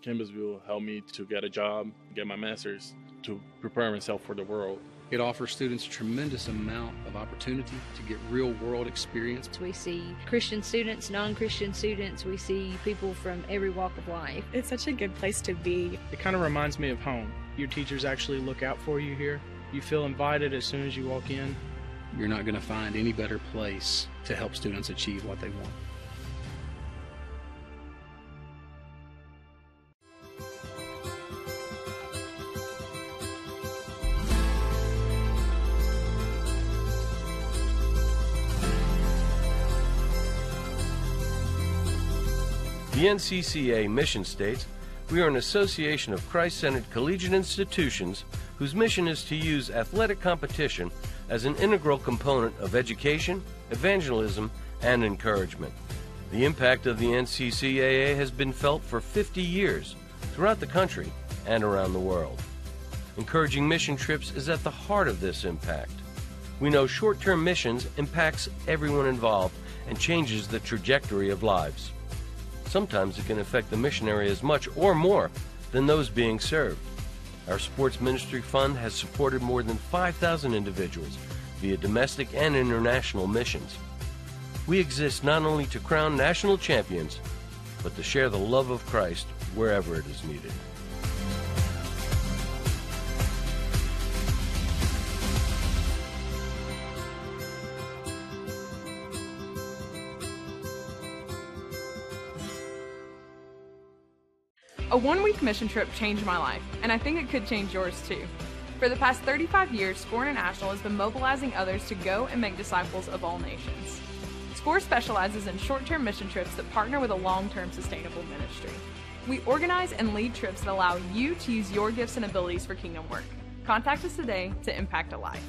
Campbellsville helped me to get a job, get my master's, to prepare myself for the world. It offers students a tremendous amount of opportunity to get real-world experience. We see Christian students, non-Christian students. We see people from every walk of life. It's such a good place to be. It kind of reminds me of home. Your teachers actually look out for you here. You feel invited as soon as you walk in. You're not going to find any better place to help students achieve what they want. The NCCAA mission states, "We are an association of Christ-centered collegiate institutions whose mission is to use athletic competition as an integral component of education, evangelism, and encouragement." The impact of the NCCAA has been felt for 50 years throughout the country and around the world. Encouraging mission trips is at the heart of this impact. We know short-term missions impacts everyone involved and changes the trajectory of lives. Sometimes it can affect the missionary as much or more than those being served. Our Sports Ministry Fund has supported more than 5,000 individuals via domestic and international missions. We exist not only to crown national champions, but to share the love of Christ wherever it is needed. A one-week mission trip changed my life, and I think it could change yours too. For the past 35 years, SCORE International has been mobilizing others to go and make disciples of all nations. SCORE specializes in short-term mission trips that partner with a long-term sustainable ministry. We organize and lead trips that allow you to use your gifts and abilities for kingdom work. Contact us today to impact a life.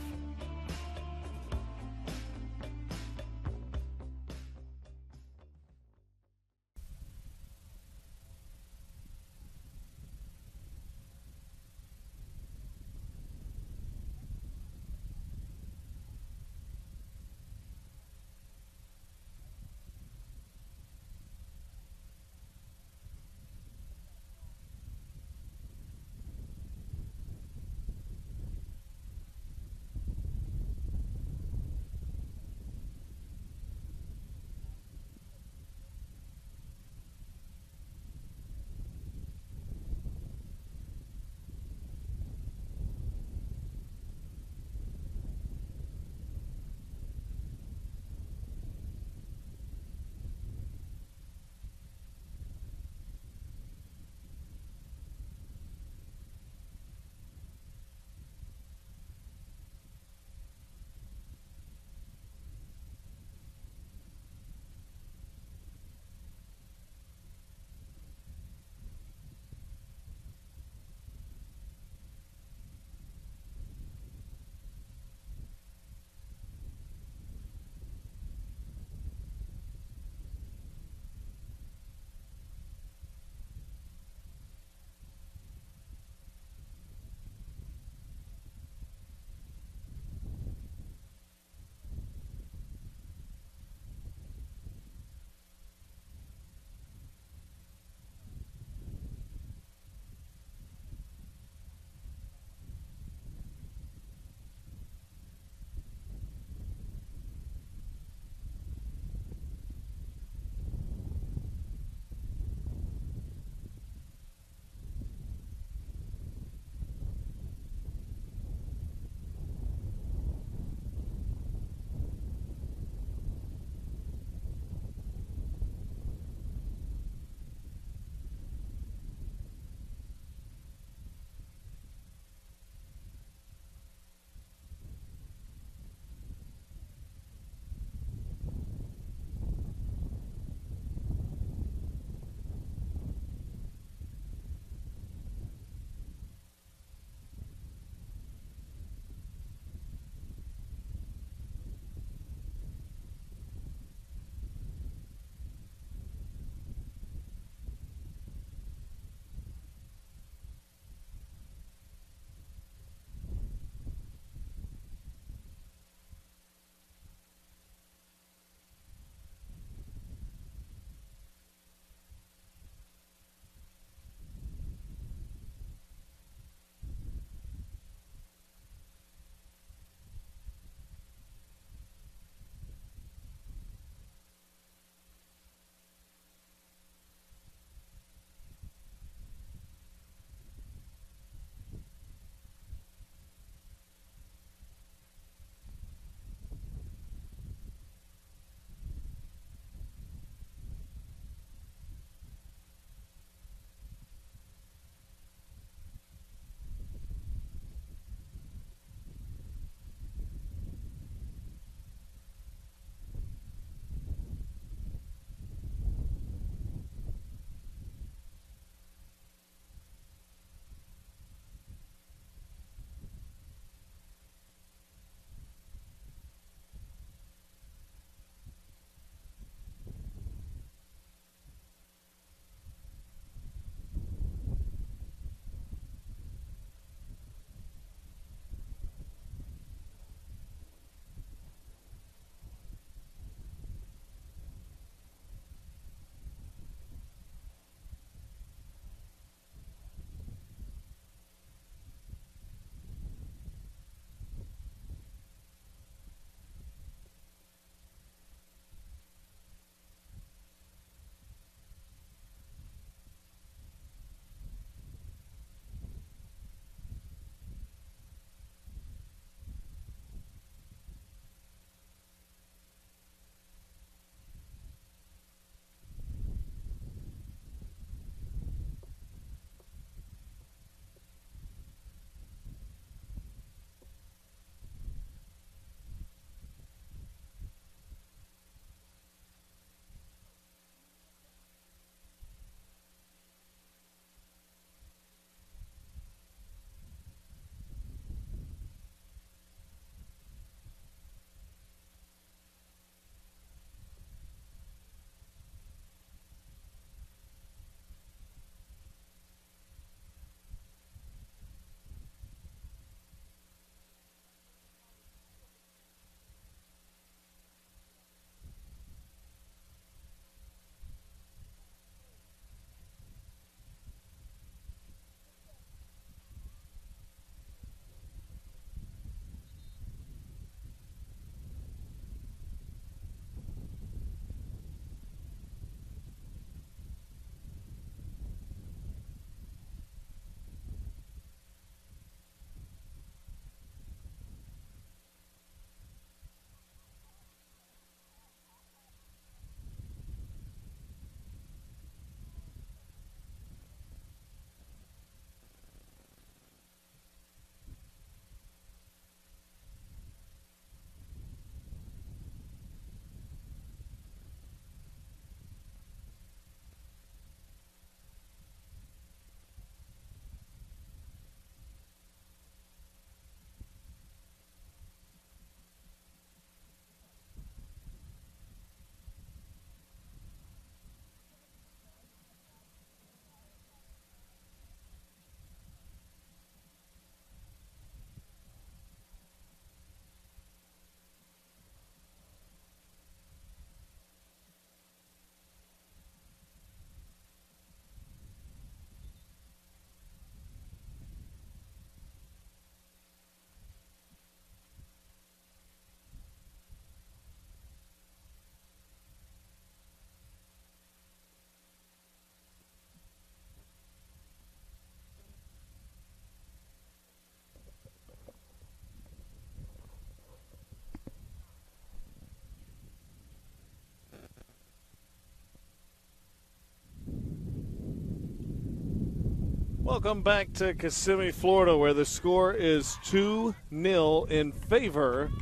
Welcome back to Kissimmee, Florida, where the score is 2-0 in favor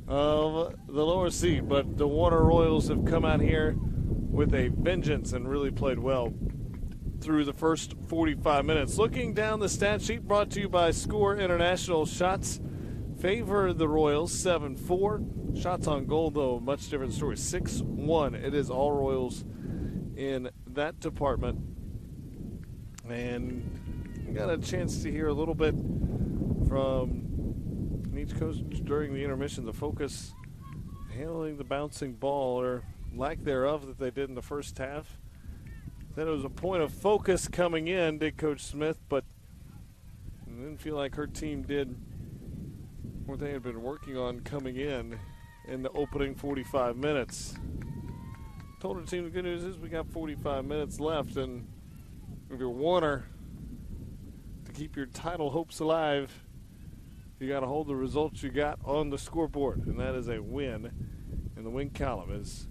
of the lower seed. But the Warner Royals have come out here with a vengeance and really played well through the first 45 minutes. Looking down the stat sheet, brought to you by Score International. Shots favor the Royals, 7-4. Shots on goal, though, much different story, 6-1. It is all Royals in that department. And we got a chance to hear a little bit from each coach during the intermission, the focus handling the bouncing ball, or lack thereof, that they did in the first half. Then it was a point of focus coming in, did Coach Smith, but I didn't feel like her team did what they had been working on coming in the opening 45 minutes. Told her team the good news is we got 45 minutes left, and if you're Warner, to keep your title hopes alive, you got to hold the results you got on the scoreboard, and that is a win. And the win column is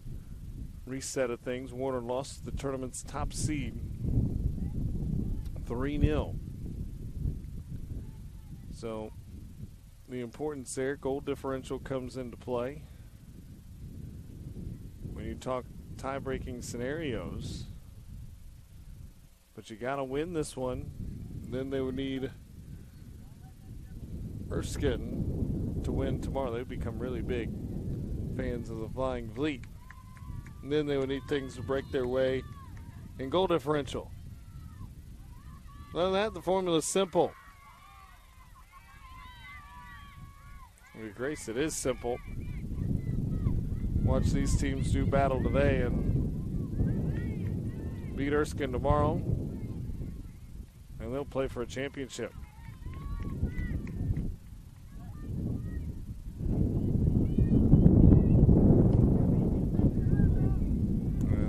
reset of things. Warner lost the tournament's top seed 3-0. So the importance there, goal differential comes into play. When you talk tie-breaking scenarios, but you got to win this one. Then they would need Erskine to win tomorrow. They would become really big fans of the Flying Fleet. And then they would need things to break their way in goal differential. Other than that, the formula is simple. With Grace, it is simple. Watch these teams do battle today and beat Erskine tomorrow, and they'll play for a championship.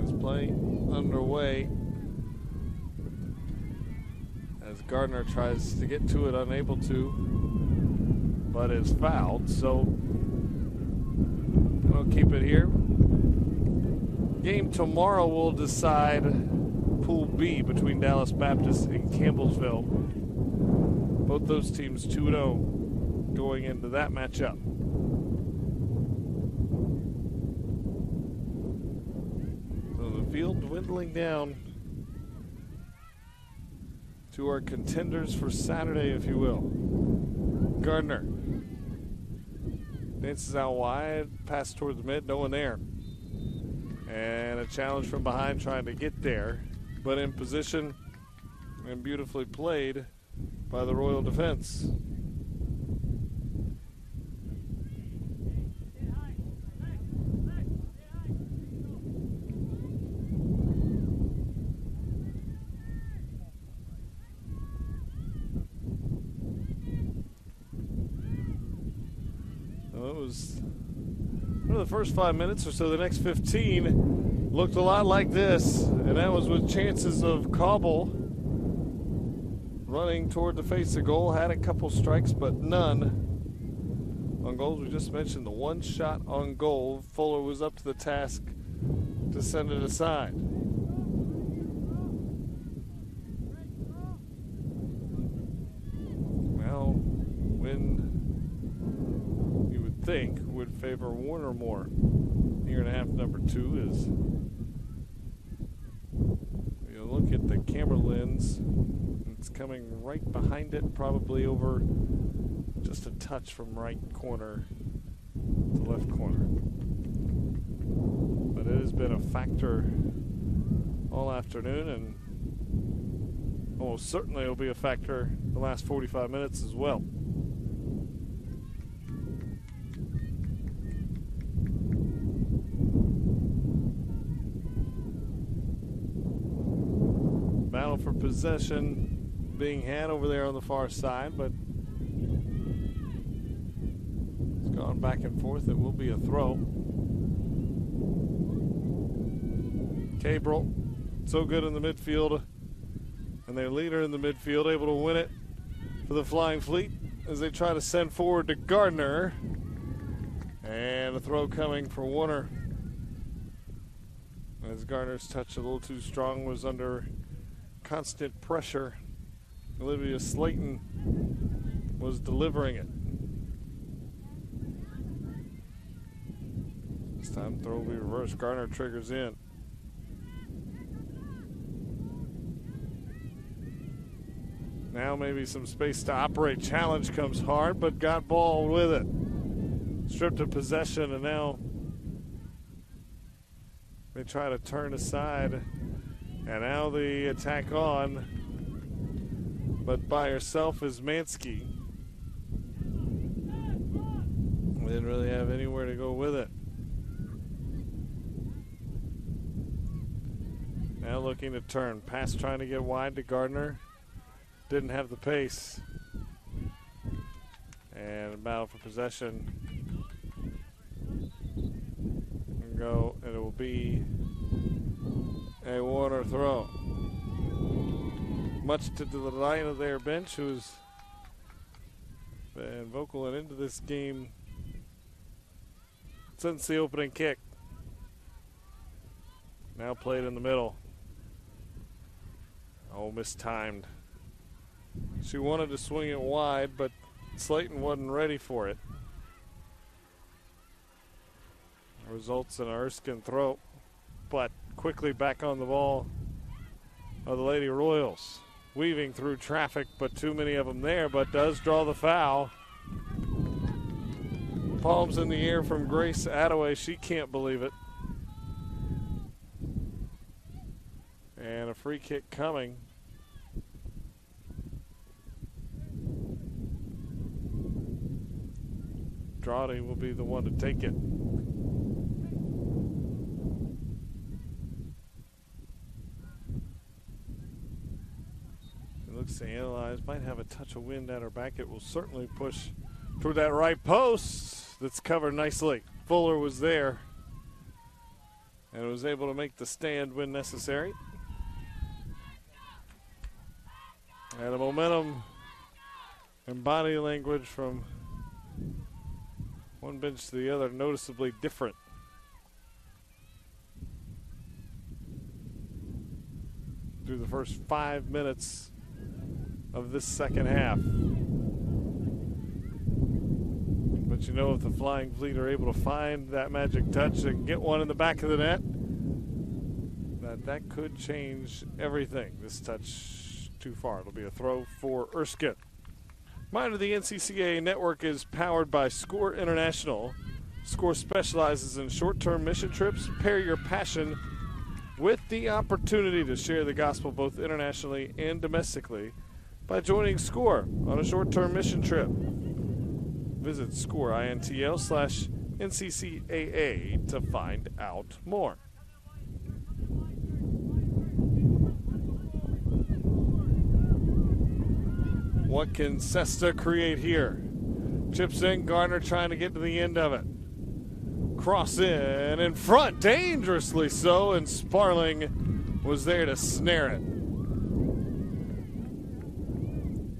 As play underway, as Gardner tries to get to it, unable to, but is fouled, so we'll keep it here. Game tomorrow will decide Pool B between Dallas Baptist and Campbellsville. Both those teams 2-0 going into that matchup. So the field dwindling down to our contenders for Saturday, if you will. Gardner dances out wide, pass towards the mid, no one there. And a challenge from behind trying to get there, but in position and beautifully played by the Royal defense. Well, it was one of the first 5 minutes or so. The next 15 looked a lot like this, and that was with chances of Cobble running toward the face of goal. Had a couple strikes, but none on goals. We just mentioned the one shot on goal. Fuller was up to the task to send it aside. Well, when you would think would favor Warner more. Year and a half, number 2 is, you look at the camera lens, it's coming right behind it, probably over just a touch from right corner to left corner. But it has been a factor all afternoon, and almost certainly will be a factor the last 45 minutes as well. Battle for possession being had over there on the far side, but it's gone back and forth. It will be a throw. Cabral, so good in the midfield, and their leader in the midfield able to win it for the Flying Fleet as they try to send forward to Gardner. And a throw coming for Warner. As Gardner's touch a little too strong, was under constant pressure Olivia Slayton was delivering it. This time throw will be reversed. Garner triggers in. Now maybe some space to operate. Challenge comes hard, but got ball with it. Stripped of possession, and now they try to turn aside. And now the attack on. But by herself is Mansky. They didn't really have anywhere to go with it. Now looking to turn. Pass trying to get wide to Gardner. Didn't have the pace. And a battle for possession. And go, and it will be a Warner throw. Much to the delight of their bench, who's been vocal and into this game since the opening kick. Now played in the middle. Oh, mistimed. She wanted to swing it wide, but Slayton wasn't ready for it. Results in an Erskine throw, but quickly back on the ball of the Lady Royals. Weaving through traffic, but too many of them there, but does draw the foul. Palms in the air from Grace Attaway. She can't believe it. And a free kick coming. Drawdy will be the one to take it. It looks to analyze, might have a touch of wind at her back. It will certainly push toward that right post that's covered nicely. Fuller was there and was able to make the stand when necessary. And the momentum and body language from one bench to the other noticeably different. Through the first 5 minutes of this second half. But you know, if the Flying Fleet are able to find that magic touch and get one in the back of the net, that could change everything. This touch too far. It'll be a throw for Erskine. Reminder, the NCCAA network is powered by SCORE International. SCORE specializes in short-term mission trips. Pair your passion with the opportunity to share the gospel both internationally and domestically by joining SCORE on a short-term mission trip. Visit scoreintl/NCCAA to find out more. What can Sesta create here? Chips in, Gardner trying to get to the end of it. Cross in front, dangerously so, and Sparling was there to snare it.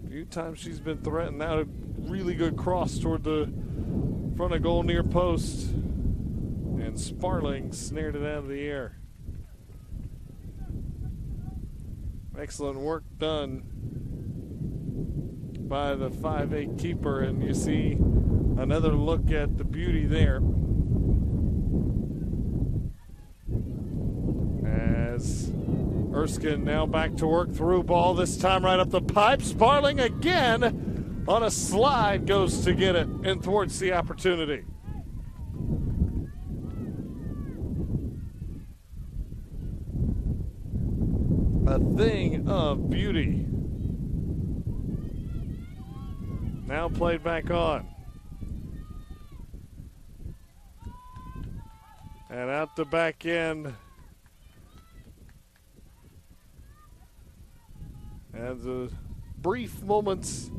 A few times she's been threatened. Now a really good cross toward the front of goal near post. And Sparling snared it out of the air. Excellent work done by the 5'8" keeper, and you see another look at the beauty there. As Erskine now back to work through ball, this time right up the pipe. Sparling again on a slide goes to get it and thwarts the opportunity. A thing of beauty. Now played back on. And out the back end. And the brief moments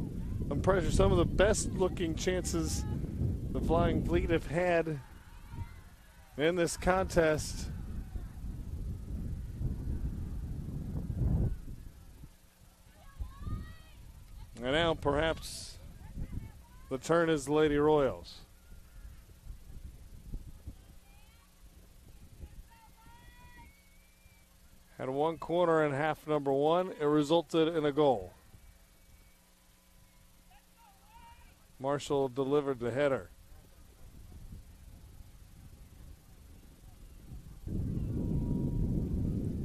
of pressure, some of the best looking chances the Flying Fleet have had in this contest. And now perhaps the turn is the Lady Royals. Had one corner in half number one. It resulted in a goal. Marshall delivered the header.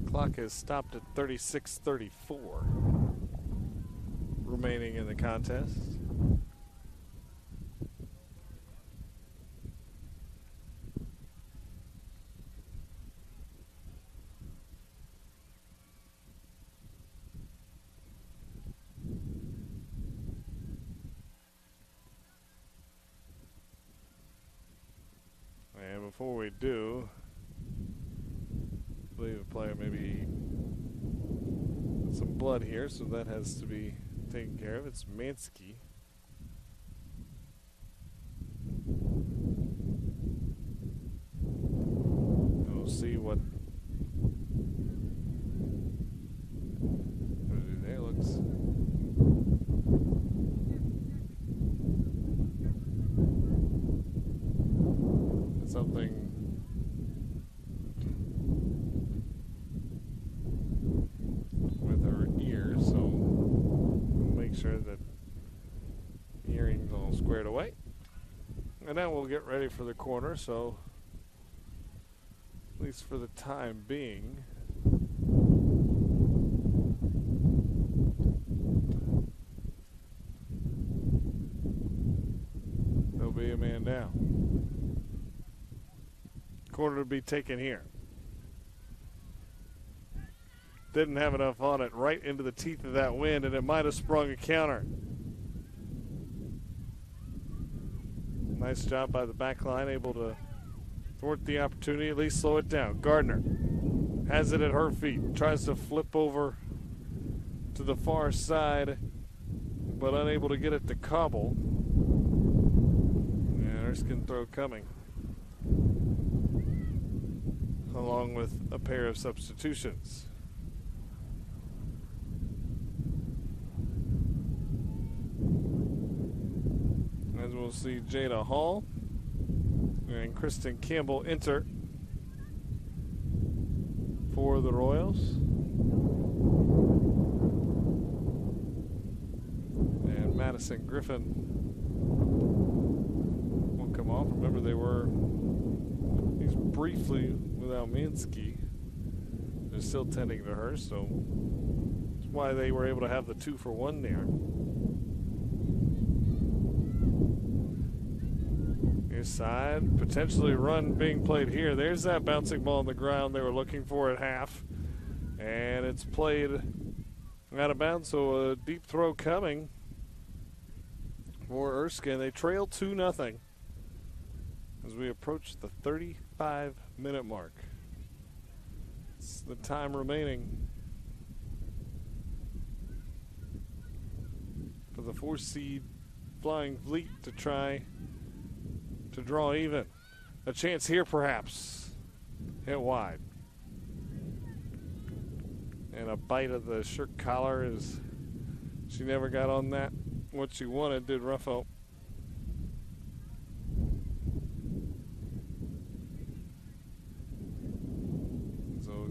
Clock has stopped at 36:34 remaining in the contest. And before we do, I believe the player maybe some blood here, so that has to be taken care of. It's Mansky. And we'll see what there looks. Something with her ear, so we'll make sure that the earring's all squared away. And then we'll get ready for the corner, so at least for the time being, there'll be a man down. Corner to be taken here. Didn't have enough on it, right into the teeth of that wind, and it might have sprung a counter. Nice job by the back line, able to thwart the opportunity, at least slow it down. Gardner has it at her feet, tries to flip over to the far side, but unable to get it to cobble. And Erskine throw coming, along with a pair of substitutions. As we'll see Jada Hall and Kristen Campbell enter for the Royals. And Madison Griffin will come off. Remember, they were briefly without Minsky. They're still tending to her, so that's why they were able to have the 2-for-1 there. Near side, potentially run being played here. There's that bouncing ball on the ground they were looking for at half. And it's played out of bounds, so a deep throw coming for Erskine. They trail 2-0 as we approach the 35-minute mark. It's the time remaining for the 4-seed Flying Fleet to try to draw even. A chance here, perhaps. Hit wide. And a bite of the shirt collar as she never got on that. What she wanted, did Ruffo.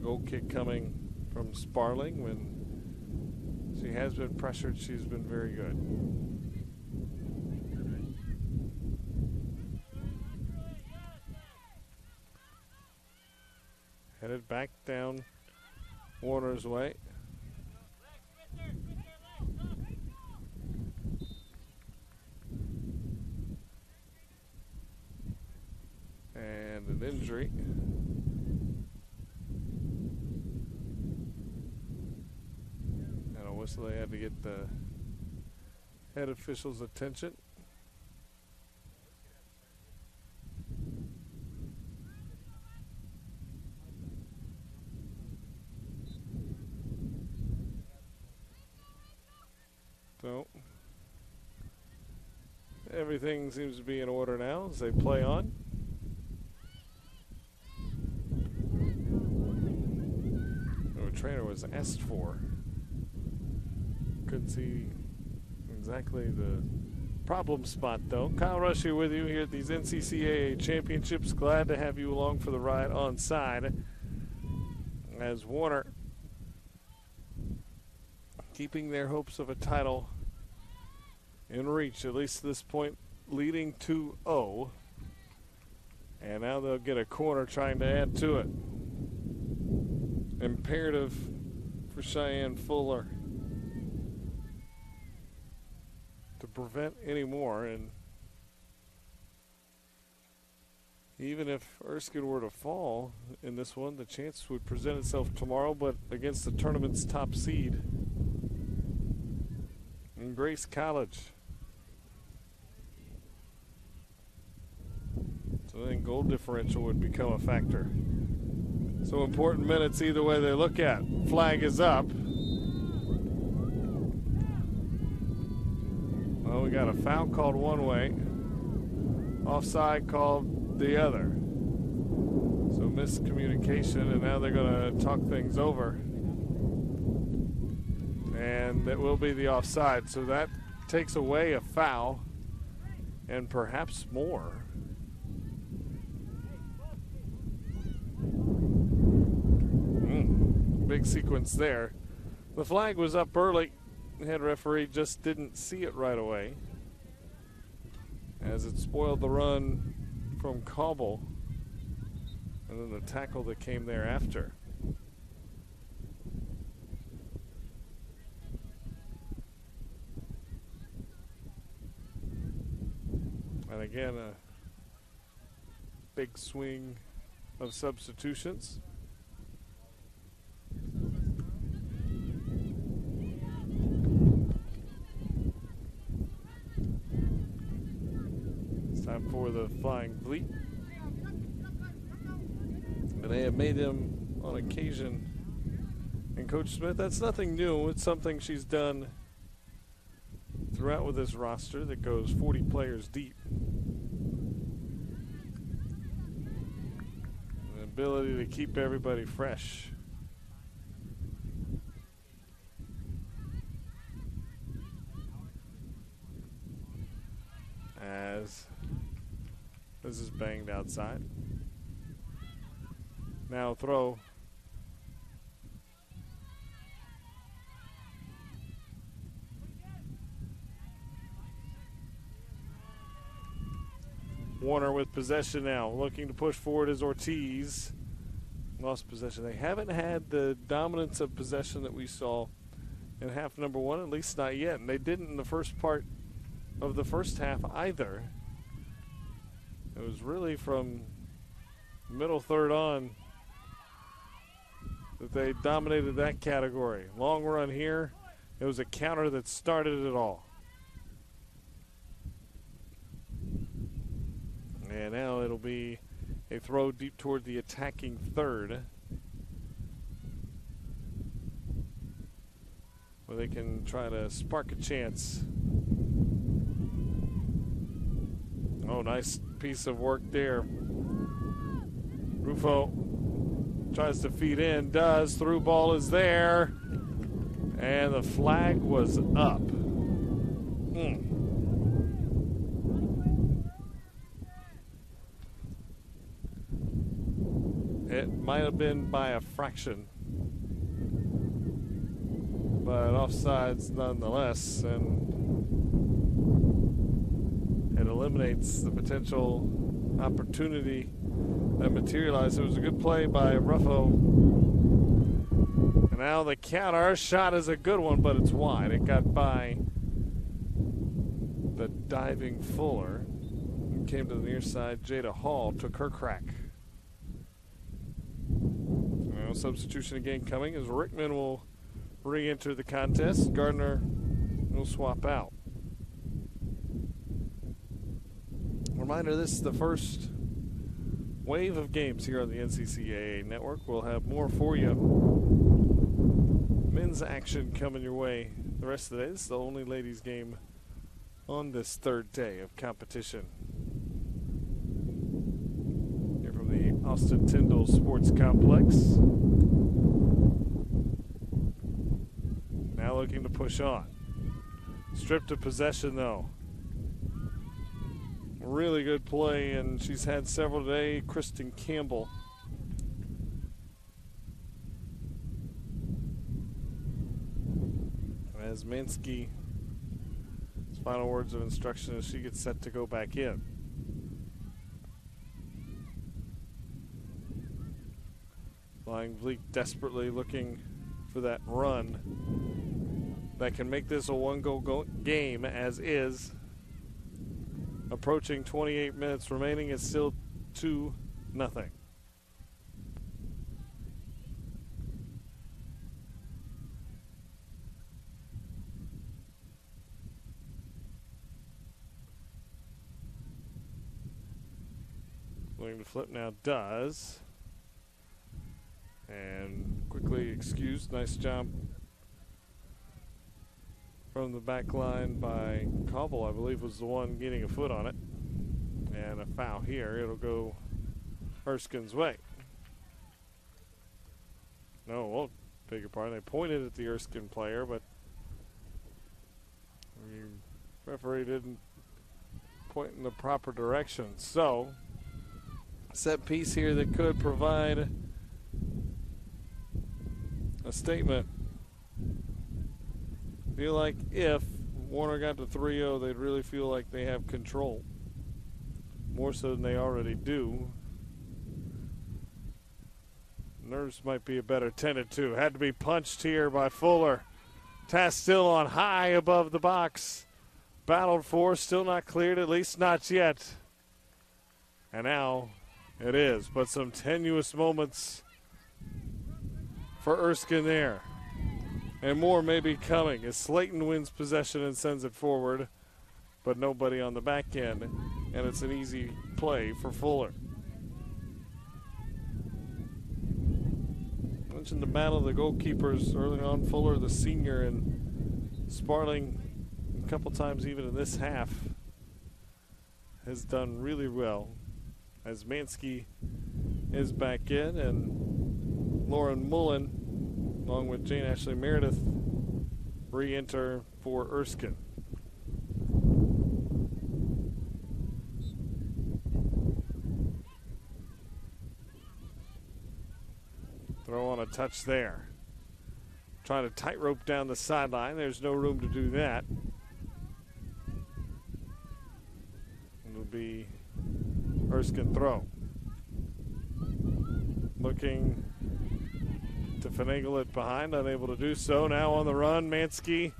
Goal kick coming from Sparling. When she has been pressured, she's been very good. Headed back down Warner's way. And an injury. So they had to get the head official's attention. So everything seems to be in order now as they play on. The trainer was asked for. Couldn't see exactly the problem spot, though. Kyle Rush here with you here at these NCCAA Championships. Glad to have you along for the ride on side. As Warner keeping their hopes of a title in reach, at least at this point, leading 2-0. And now they'll get a corner trying to add to it. Imperative for Cheyenne Fuller to prevent any more. And even if Erskine were to fall in this one, the chance would present itself tomorrow, but against the tournament's top seed in Grace College. So then goal differential would become a factor. So important minutes either way they look at. Flag is up. Well, we got a foul called one way, offside called the other. So miscommunication, and now they're going to talk things over. And that will be the offside. So that takes away a foul and perhaps more. Big sequence there. The flag was up early. The head referee just didn't see it right away, as it spoiled the run from Cobble and then the tackle that came thereafter. And again, a big swing of substitutions. Time for the Flying Fleet. And they have made them on occasion. And Coach Smith, that's nothing new. It's something she's done throughout with this roster that goes 40 players deep. The ability to keep everybody fresh. As this is banged outside. Now throw. Warner with possession now. Looking to push forward is Ortiz. Lost possession. They haven't had the dominance of possession that we saw in half number one, at least not yet. And they didn't in the first part of the first half either. It was really from middle third on that they dominated that category. Long run here. It was a counter that started it all. And now it'll be a throw deep toward the attacking third, where they can try to spark a chance. Oh, nice piece of work there. Rufo tries to feed in, does. Through ball is there. And the flag was up. It might have been by a fraction, but offsides nonetheless, and it eliminates the potential opportunity that materialized. It was a good play by Ruffo. And now the counter shot is a good one, but it's wide. It got by the diving Fuller. It came to the near side. Jada Hall took her crack. Well, substitution again coming as Rickman will re-enter the contest. Gardner will swap out. Reminder, this is the first wave of games here on the NCCAA network. We'll have more for you. Men's action coming your way the rest of the day. This is the only ladies game on this third day of competition. Here from the Austin-Tindall Sports Complex. Now looking to push on. Stripped of possession though. Really good play, and she's had several today. Kristen Campbell. As Mansky is final words of instruction as she gets set to go back in. Flying Bleak desperately looking for that run that can make this a one-goal game, as is. Approaching 28 minutes remaining, it's still 2-0. Looking to flip now does. And quickly excused. Nice job from the back line by Cobble, I believe, was the one getting a foot on it. And a foul here. It'll go Erskine's way. No, well, beg your pardon. They pointed at the Erskine player, but the referee didn't point in the proper direction. So, set piece here that could provide a statement. Feel like if Warner got to 3-0, they'd really feel like they have control. More so than they already do. Nerves might be a better tended to. Had to be punched here by Fuller. Task still on high above the box. Battled for, still not cleared, at least not yet. And now it is, but some tenuous moments for Erskine there. And more may be coming as Slayton wins possession and sends it forward, but nobody on the back end, and it's an easy play for Fuller. Mentioned the battle of the goalkeepers early on. Fuller, the senior, and Sparling a couple times even in this half has done really well as Mansky is back in, and Lauren Mullen along with Jane Ashley Meredith re-enter for Erskine. Throw on a touch there. Trying to tightrope down the sideline. There's no room to do that. It'll be Erskine throw. Looking to finagle it behind, unable to do so. Now on the run, Mansky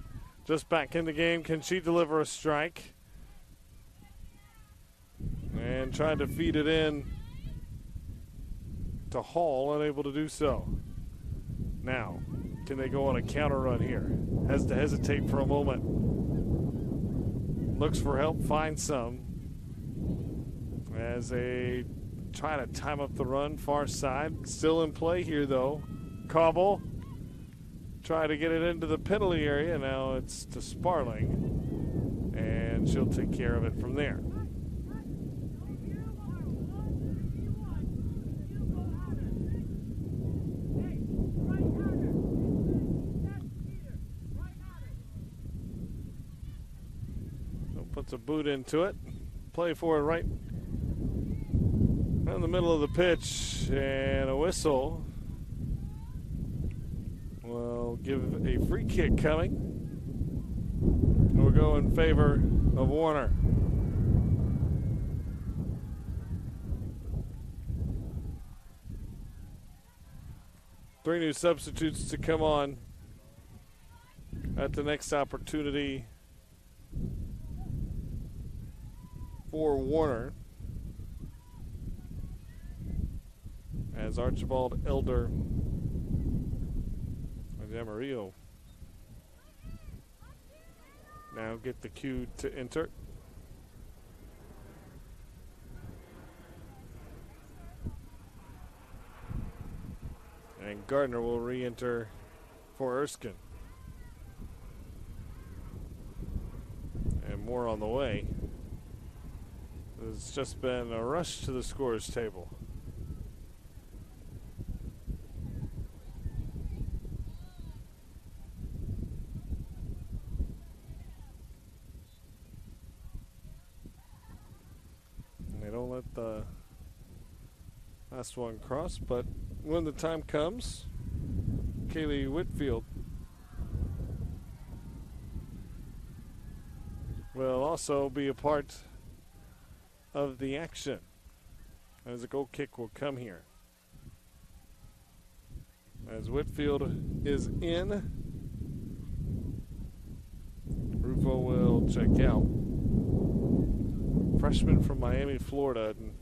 just back in the game. Can she deliver a strike? And tried to feed it in to Hall, unable to do so. Now, can they go on a counter run here? Has to hesitate for a moment. Looks for help, finds some. As they try to time up the run, far side. Still in play here, though. Cobble try to get it into the penalty area. Now it's to Sparling, and she'll take care of it from there. So puts a boot into it. Play for it right in the middle of the pitch, and a whistle. We'll give a free kick coming. And we'll go in favor of Warner. Three new substitutes to come on at the next opportunity for Warner, as Archibald Elder and Amarillo now get the cue to enter. And Gardner will re-enter for Erskine. And more on the way. There's just been a rush to the scorers table. And they don't let the last one cross, but when the time comes, Kaylee Whitfield also be a part of the action as a goal kick will come here. As Whitfield is in, Rufo will check out. Freshman from Miami, Florida, and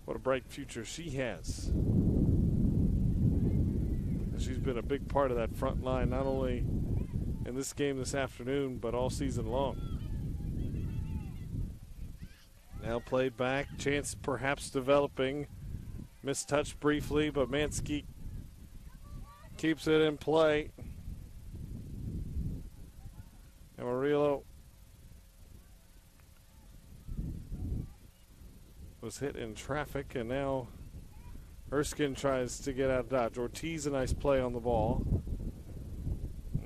what a bright future she has. And she's been a big part of that front line, not only in this game this afternoon, but all season long. Now played back, chance perhaps developing. Mistouched briefly, but Mansky keeps it in play. And Murillo was hit in traffic, and now Erskine tries to get out of dodge. Ortiz, a nice play on the ball.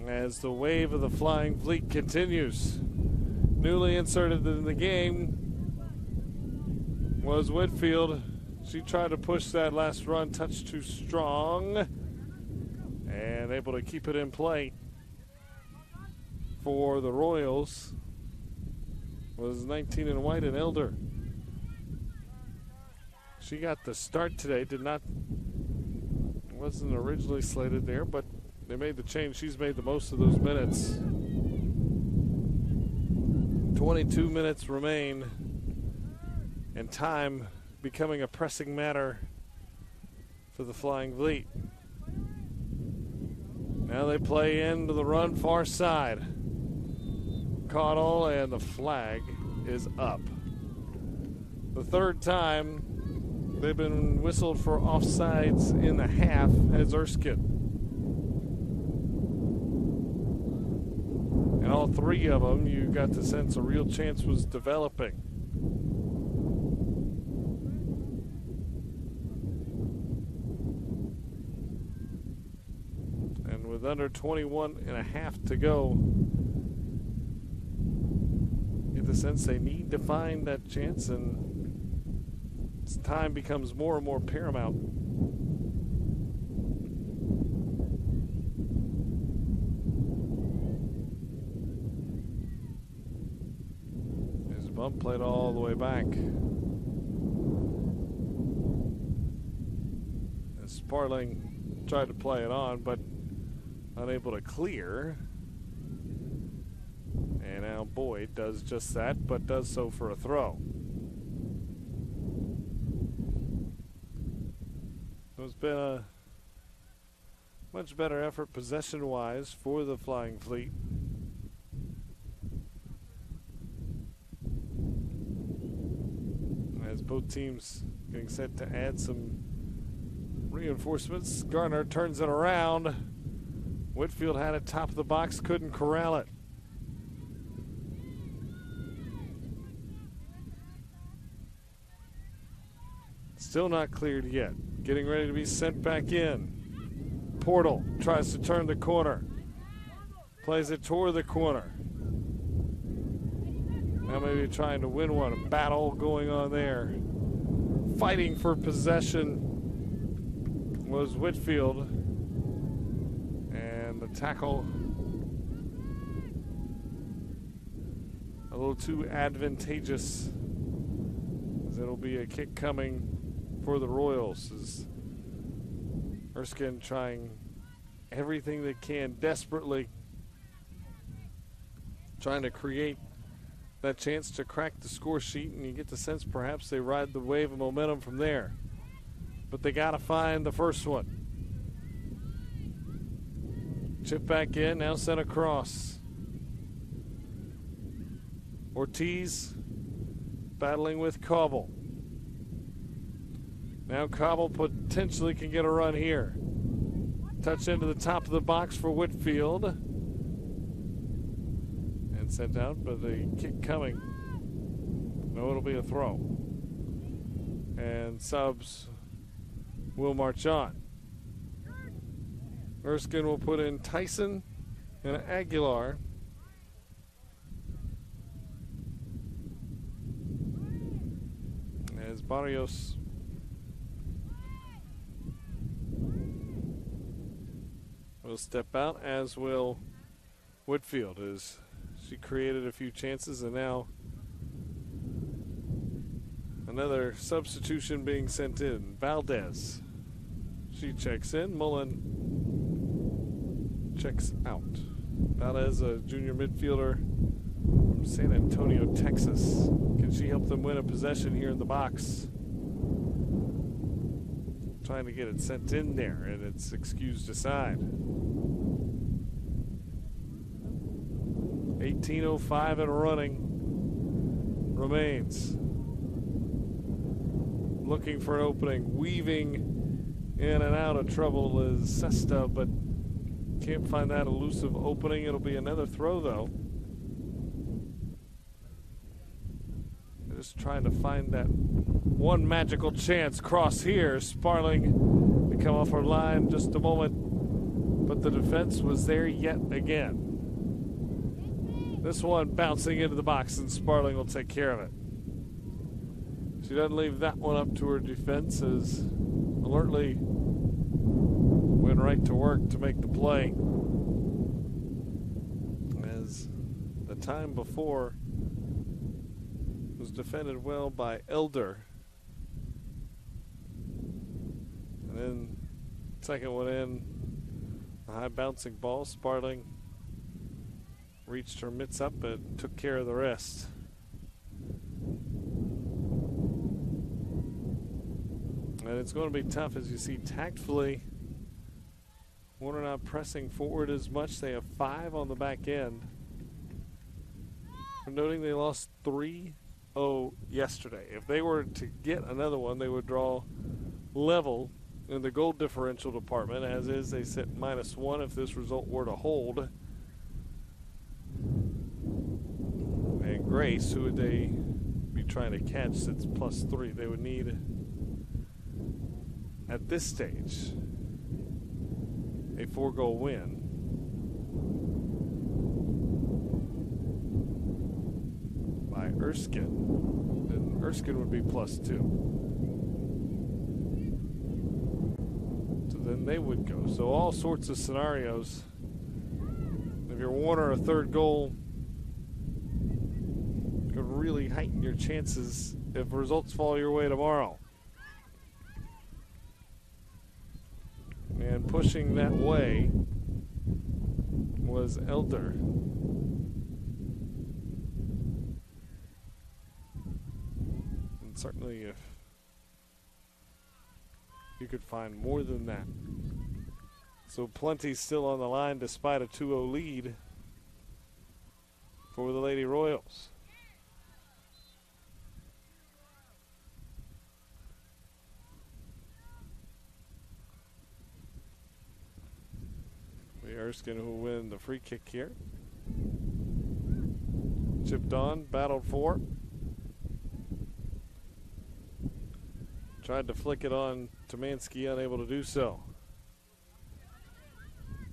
As the wave of the Flying Fleet continues. Newly inserted in the game was Whitfield. She tried to push that last run, touch too strong, and able to keep it in play for the Royals was 19 in white and Elder. She got the start today, wasn't originally slated there, but they made the change. She's made the most of those minutes. 22 minutes remain, and time becoming a pressing matter for the Flying Fleet. Now they play into the run far side. Caudle, and the flag is up. The third time they've been whistled for offsides in the half as Erskine. And all three of them, you got the sense a real chance was developing. And with under 21 and a half to go, get the sense they need to find that chance, and as time becomes more and more paramount. There's a bump played all the way back. As Sparling tried to play it on, but unable to clear. And now Boyd does just that, but does so for a throw. So it's been a much better effort possession-wise for the Flying Fleet. As both teams getting set to add some reinforcements, Garner turns it around. Whitfield had it top of the box, couldn't corral it. Still not cleared yet. Getting ready to be sent back in. Portal tries to turn the corner. Plays it toward the corner. Now maybe trying to win one. A battle going on there. Fighting for possession was Whitfield. And the tackle a little too advantageous, as it'll be a kick coming for the Royals, as Erskine trying everything they can, desperately trying to create that chance to crack the score sheet, and you get the sense perhaps they ride the wave of momentum from there. But they got to find the first one. Chip back in, now sent across. Ortiz battling with Cobble. Now Cobble potentially can get a run here. Touch into the top of the box for Whitfield. And sent out, but the kick coming. No, it'll be a throw. And subs will march on. Erskine will put in Tyson and Aguilar. As Barrios will step out, as will Whitfield, as she created a few chances, and now Another substitution being sent in. Valdez. She checks in. Mullen checks out. Valdez, a junior midfielder from San Antonio, Texas. Can she help them win a possession here in the box? Trying to get it sent in there, and it's excused aside. 18:05 and running remains. Looking for an opening, weaving in and out of trouble is Sesta, but can't find that elusive opening. It'll be another throw, though. Just trying to find that one magical chance. Cross here. Sparling to come off her line just a moment, but the defense was there yet again. This one bouncing into the box, and Sparling will take care of it. She doesn't leave that one up to her defense, as alertly went right to work to make the play. As the time before was defended well by Elder. And then second one in, a high bouncing ball. Sparling reached her mitts up and took care of the rest. And it's going to be tough, as you see, tactfully. Warner not pressing forward as much. They have 5 on the back end. We're noting they lost 3-0 yesterday. If they were to get another one, they would draw level in the goal differential department. As is, they sit -1 if this result were to hold. And Grace, who would they be trying to catch, sits +3. They would need, at this stage, a 4-goal win. By Erskine. Then Erskine would be +2. So then they would go. So all sorts of scenarios. If you're Warner, a 3rd goal could really heighten your chances if results fall your way tomorrow. And pushing that way was Elder. And certainly if you could find more than that. So plenty still on the line despite a 2-0 lead for the Lady Royals. Erskine who will win the free kick here. Chipped on, battled for. Tried to flick it on to Mansky, unable to do so.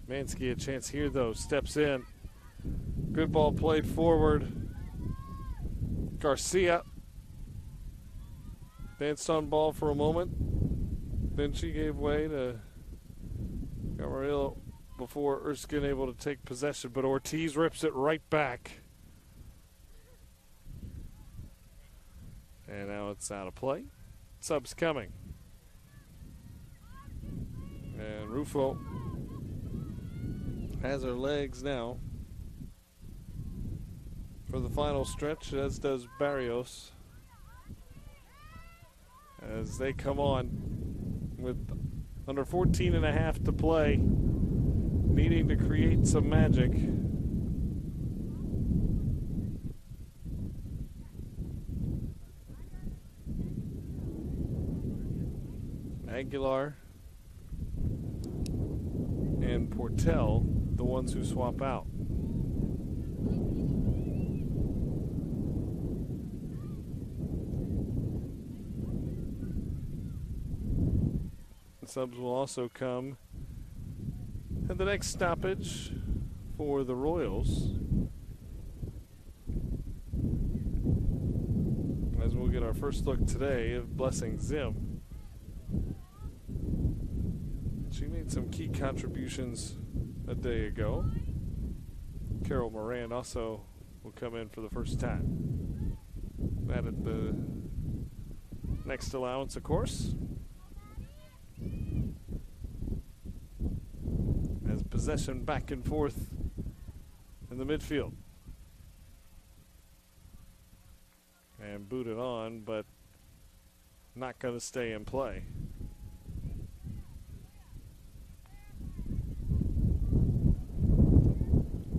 Mansky a chance here though, steps in. Good ball played forward. Garcia danced on ball for a moment. Then she gave way to Camarillo before Erskine able to take possession, but Ortiz rips it right back. And now it's out of play. Subs coming. And Rufo has her legs now for the final stretch, as does Barrios, as they come on with under 14 and a half to play, needing to create some magic. Aguilar and Portel, the ones who swap out. The subs will also come at the next stoppage for the Royals, as we'll get our first look today of Blessing Zim. She made some key contributions a day ago. Carol Moran also will come in for the first time. That at the Next allowance, of course. As possession back and forth in the midfield. And booted on, but not going to stay in play.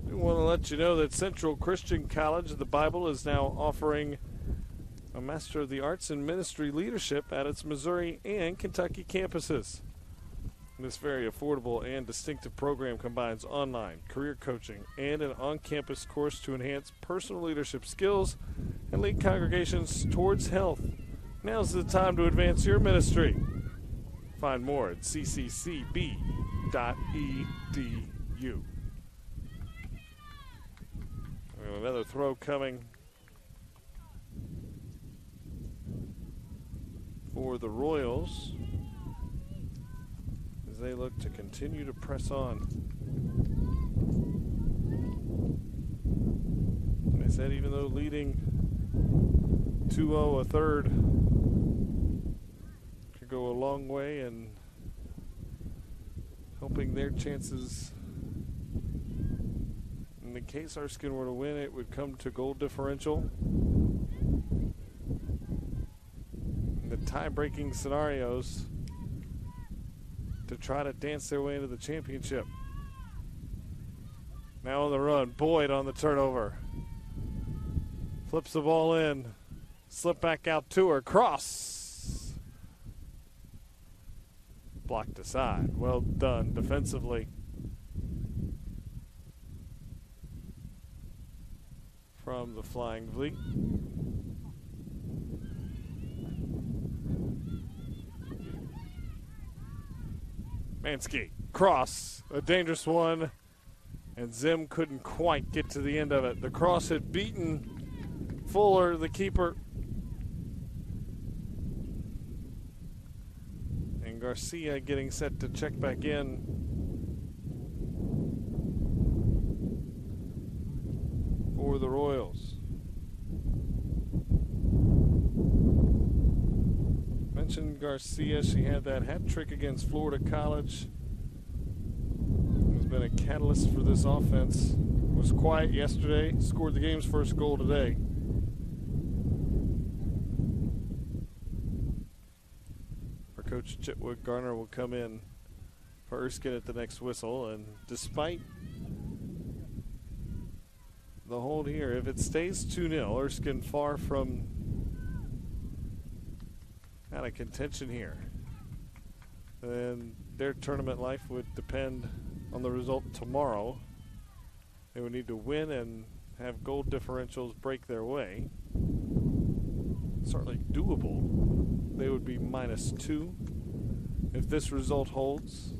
We want to let you know that Central Christian College of the Bible is now offering a Master of the Arts in Ministry Leadership at its Missouri and Kentucky campuses. This very affordable and distinctive program combines online career coaching and an on-campus course to enhance personal leadership skills and lead congregations towards health. Now's the time to advance your ministry. Find more at cccb.edu. We have another throw coming for the Royals as they look to continue to press on. Like I said, even though leading 2-0 a third could go a long way in helping their chances. In the case Erskine were to win, it would come to goal differential. In the tie-breaking scenarios to try to dance their way into the championship. Now on the run, Boyd on the turnover. Flips the ball in. Slip back out to her. Cross. Blocked aside. Well done defensively from the Flying Fleet. Mansky. Cross. A dangerous one. And Zim couldn't quite get to the end of it. The cross had beaten Fuller, the keeper. And Garcia getting set to check back in. For the Royals. Mentioned Garcia. She had that hat trick against Florida College. Has been a catalyst for this offense. Was quiet yesterday. Scored the game's first goal today. Our coach Chitwood Garner will come in for Erskine at the next whistle. And despite the hold here, if it stays 2-0, Erskine far from out of contention here. Then their tournament life would depend on the result tomorrow. They would need to win and have goal differentials break their way. Certainly doable. They would be -2 if this result holds.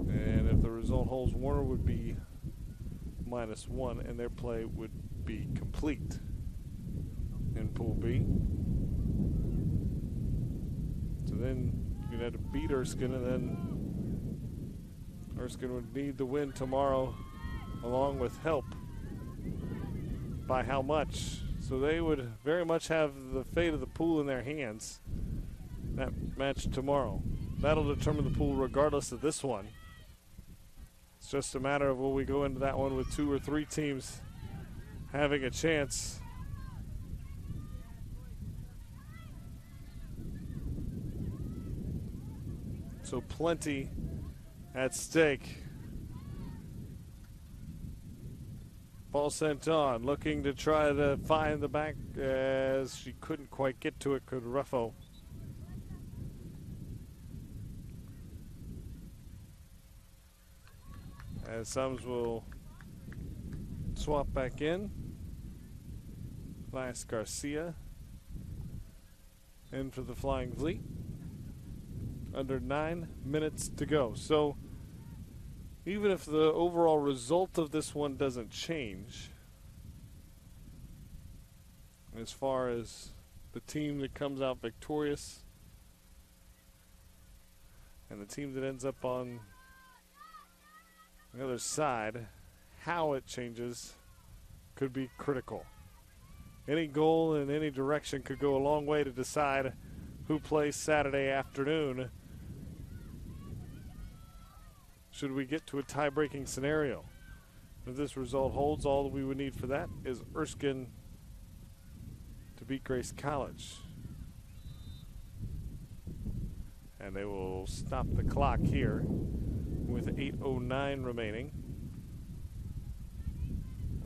And if the result holds, Warner would be -1 and their play would be complete in Pool B. So then you'd have to beat Erskine, and then Erskine would need the win tomorrow along with help. By how much? So they would very much have the fate of the pool in their hands, that match tomorrow. That'll determine the pool regardless of this one. It's just a matter of will we go into that one with 2 or 3 teams having a chance. So plenty at stake. Ball sent on, looking to try to find the back as she couldn't quite get to it, could Ruffo. As Sums will swap back in. Last Garcia in for the Flying Fleet. Under 9 minutes to go. So even if the overall result of this one doesn't change, as far as the team that comes out victorious and the team that ends up on the other side, how it changes could be critical. any goal in any direction could go a long way to decide who plays Saturday afternoon should we get to a tie-breaking scenario. If this result holds, all that we would need for that is Erskine to beat Grace College. And they will stop the clock here with 8:09 remaining.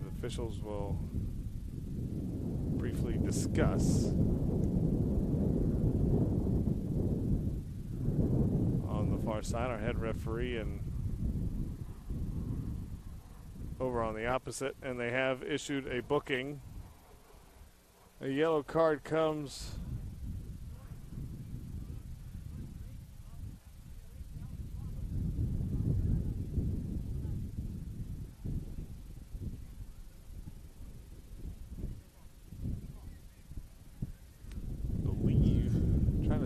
The officials will briefly discuss. On the far side, our head referee, and over on the opposite, and they have issued a booking. A yellow card comes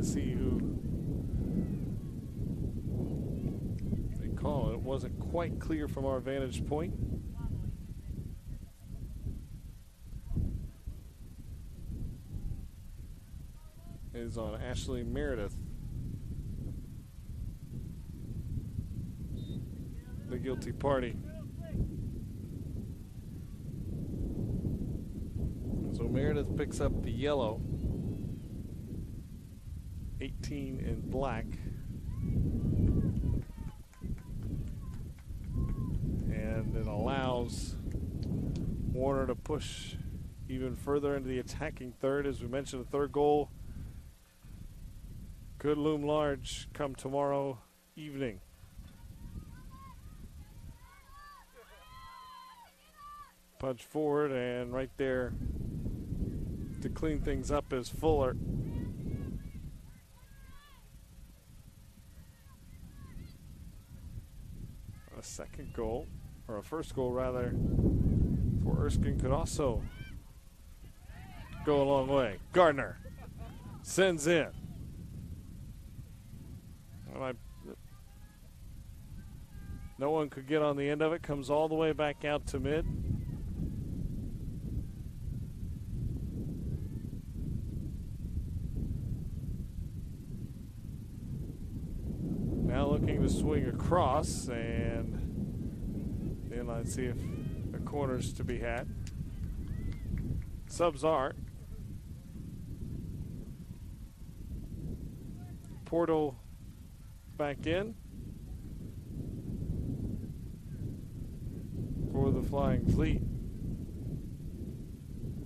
see who they call it. It wasn't quite clear from our vantage point. It is on Ashley Meredith, the guilty party. So Meredith picks up the yellow. 18 in black. And it allows Warner to push even further into the attacking third. As we mentioned, the third goal could loom large come tomorrow evening. Punch forward, and right there to clean things up is Fuller. A second goal, or a first goal rather, for Erskine could also go a long way. Gardner sends in. No one could get on the end of it. Comes all the way back out to mid. Now looking to swing across, and the inline, see if a corner's to be had. Subs are. Portal back in for the Flying Fleet,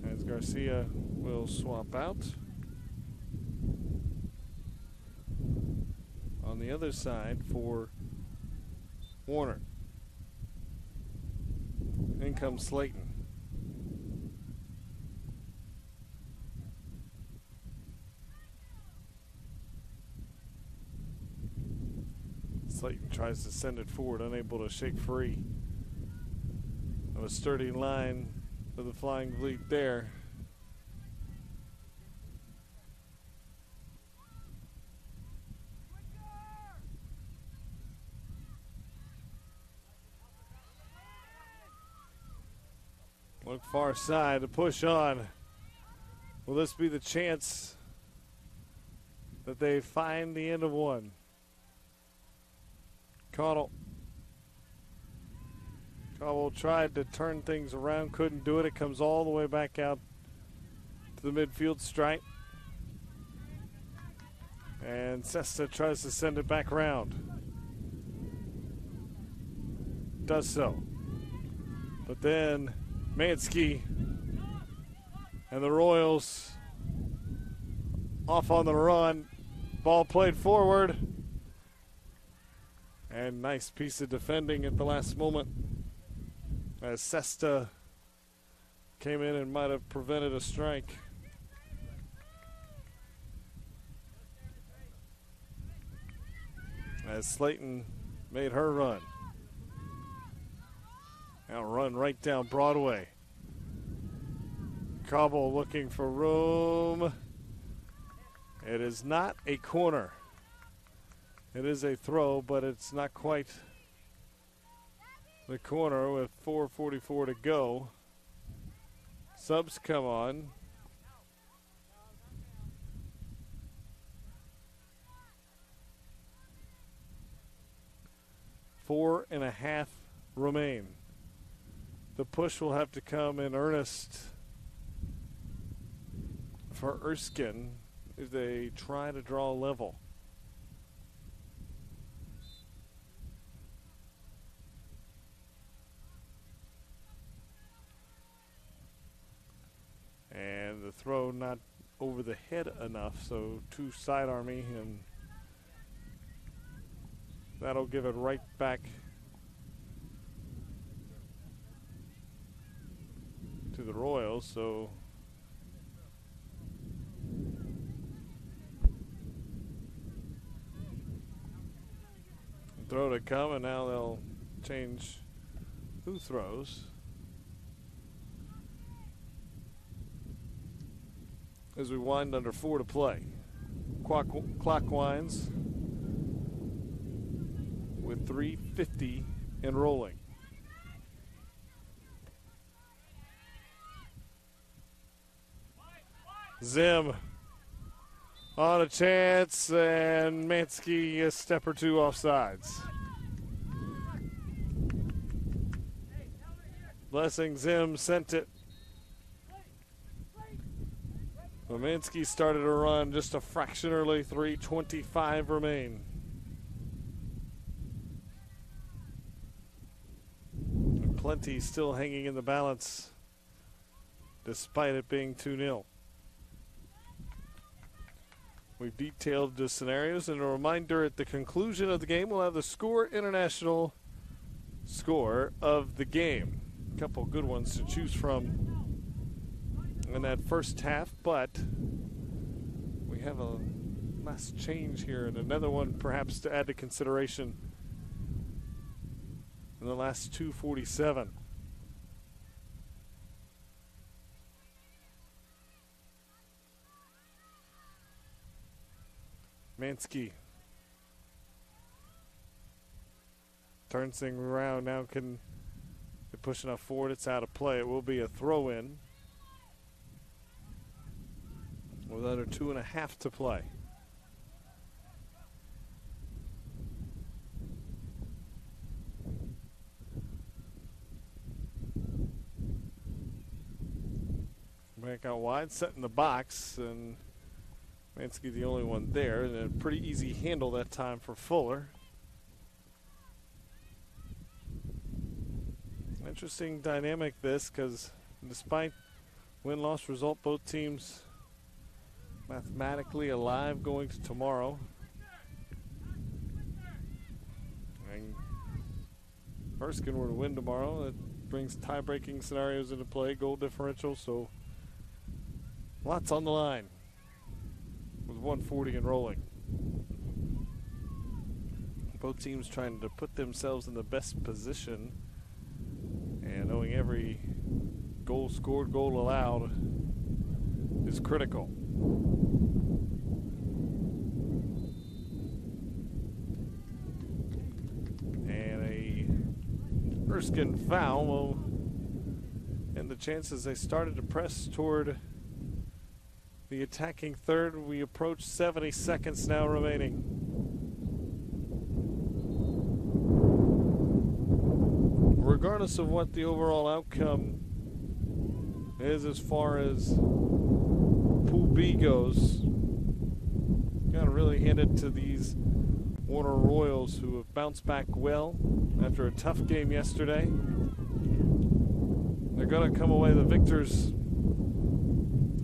as Garcia will swap out. On the other side for Warner. In comes Slayton. Slayton tries to send it forward, unable to shake free of a sturdy line for the Flying Fleet there. Look far side to push on. Will this be the chance that they find the end of one? Caudill tried to turn things around, couldn't do it. It comes all the way back out to the midfield stripe. And Sesta tries to send it back around. Does so. But then Mansky and the Royals off on the run. Ball played forward. And nice piece of defending at the last moment, as Sesta came in and might have prevented a strike. As Slayton made her run. Now run right down Broadway. Cobble looking for room. It is not a corner. It is a throw, but it's not quite the corner with 4:44 to go. Subs come on. 4.5 remain. The push will have to come in earnest for Erskine if they try to draw level. And the throw not over the head enough, so two side army, and that'll give it right back to the Royals. So throw to come, and now they'll change who throws. As we wind under 4 to play. Clock winds with 3:50 and rolling. Zim on a chance, and Mansky a step or two offsides. Blessing Zim sent it. Romansky started to run just a fraction early, 3:25 remain. And plenty still hanging in the balance, despite it being 2-0. We've detailed the scenarios, and a reminder at the conclusion of the game, we'll have the Score International score of the game. A couple good ones to choose from in that first half, but we have a last change here and another one perhaps to add to consideration in the last 2:47. Mansky turns things around now. Can they push enough forward? It's out of play. It will be a throw in with under 2.5 to play. Back out wide, set in the box, and Mansky the only one there, and a pretty easy handle that time for Fuller. Interesting dynamic this, because despite win-loss result, both teams mathematically alive going to tomorrow. And if Erskine were to win tomorrow, it brings tie-breaking scenarios into play, goal differential, so lots on the line with 1:40 and rolling. Both teams trying to put themselves in the best position, and knowing every goal scored, goal allowed is critical. And a Erskine foul will end the chances. They started to press toward the attacking third. We approach 70 seconds now remaining. Regardless of what the overall outcome is as far as Pool B goes, got to really hand it to these Warner Royals, who have bounced back well after a tough game yesterday. They're going to come away the victors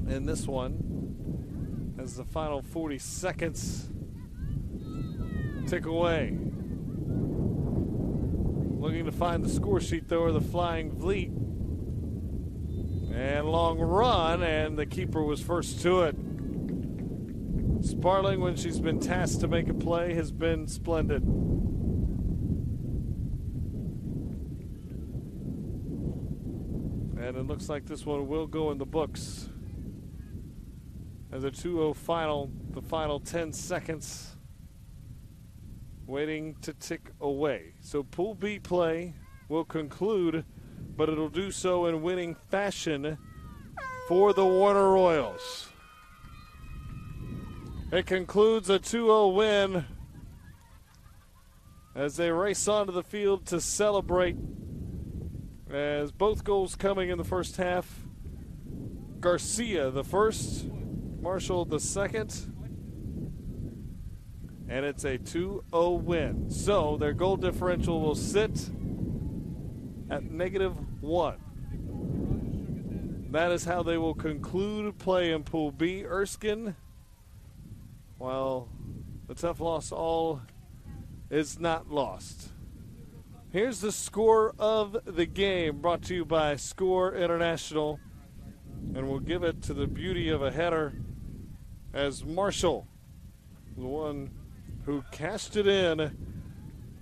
in this one as the final 40 seconds tick away. Looking to find the score sheet, though, are the Flying Fleet. And long run, and the keeper was first to it. Sparling, when she's been tasked to make a play, has been splendid. And it looks like this one will go in the books as a 2-0 final, the final 10 seconds waiting to tick away. So Pool B play will conclude, but it'll do so in winning fashion for the Warner Royals. It concludes a 2-0 win as they race onto the field to celebrate. As both goals coming in the first half. Garcia the first, Marshall the second. And it's a 2-0 win. So their goal differential will sit at -1. That is how they will conclude play in Pool B. Erskine, while the tough loss all is not lost. Here's the score of the game, brought to you by Score International. And we'll give it to the beauty of a header as Marshall, the one who cashed it in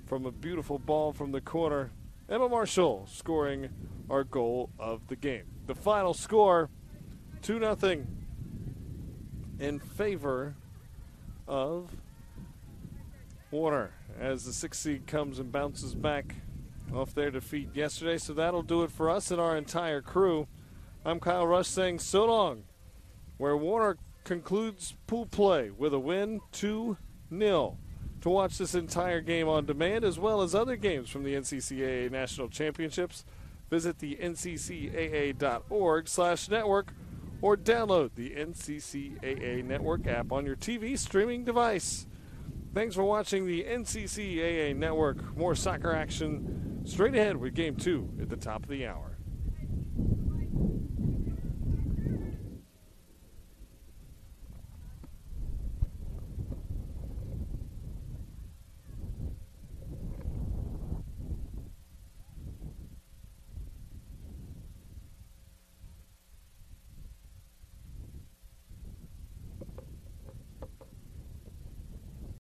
from a beautiful ball from the corner. Emma Marshall scoring our goal of the game. The final score, 2-0 in favor of Warner as the 6th seed comes and bounces back off their defeat yesterday. So that'll do it for us and our entire crew. I'm Kyle Rush saying so long, where Warner concludes pool play with a win 2-0. To watch this entire game on demand, as well as other games from the NCCAA National Championships, visit the nccaa.org/network or download the NCCAA Network app on your TV streaming device. Thanks for watching the NCCAA Network. More soccer action straight ahead with Game 2 at the top of the hour.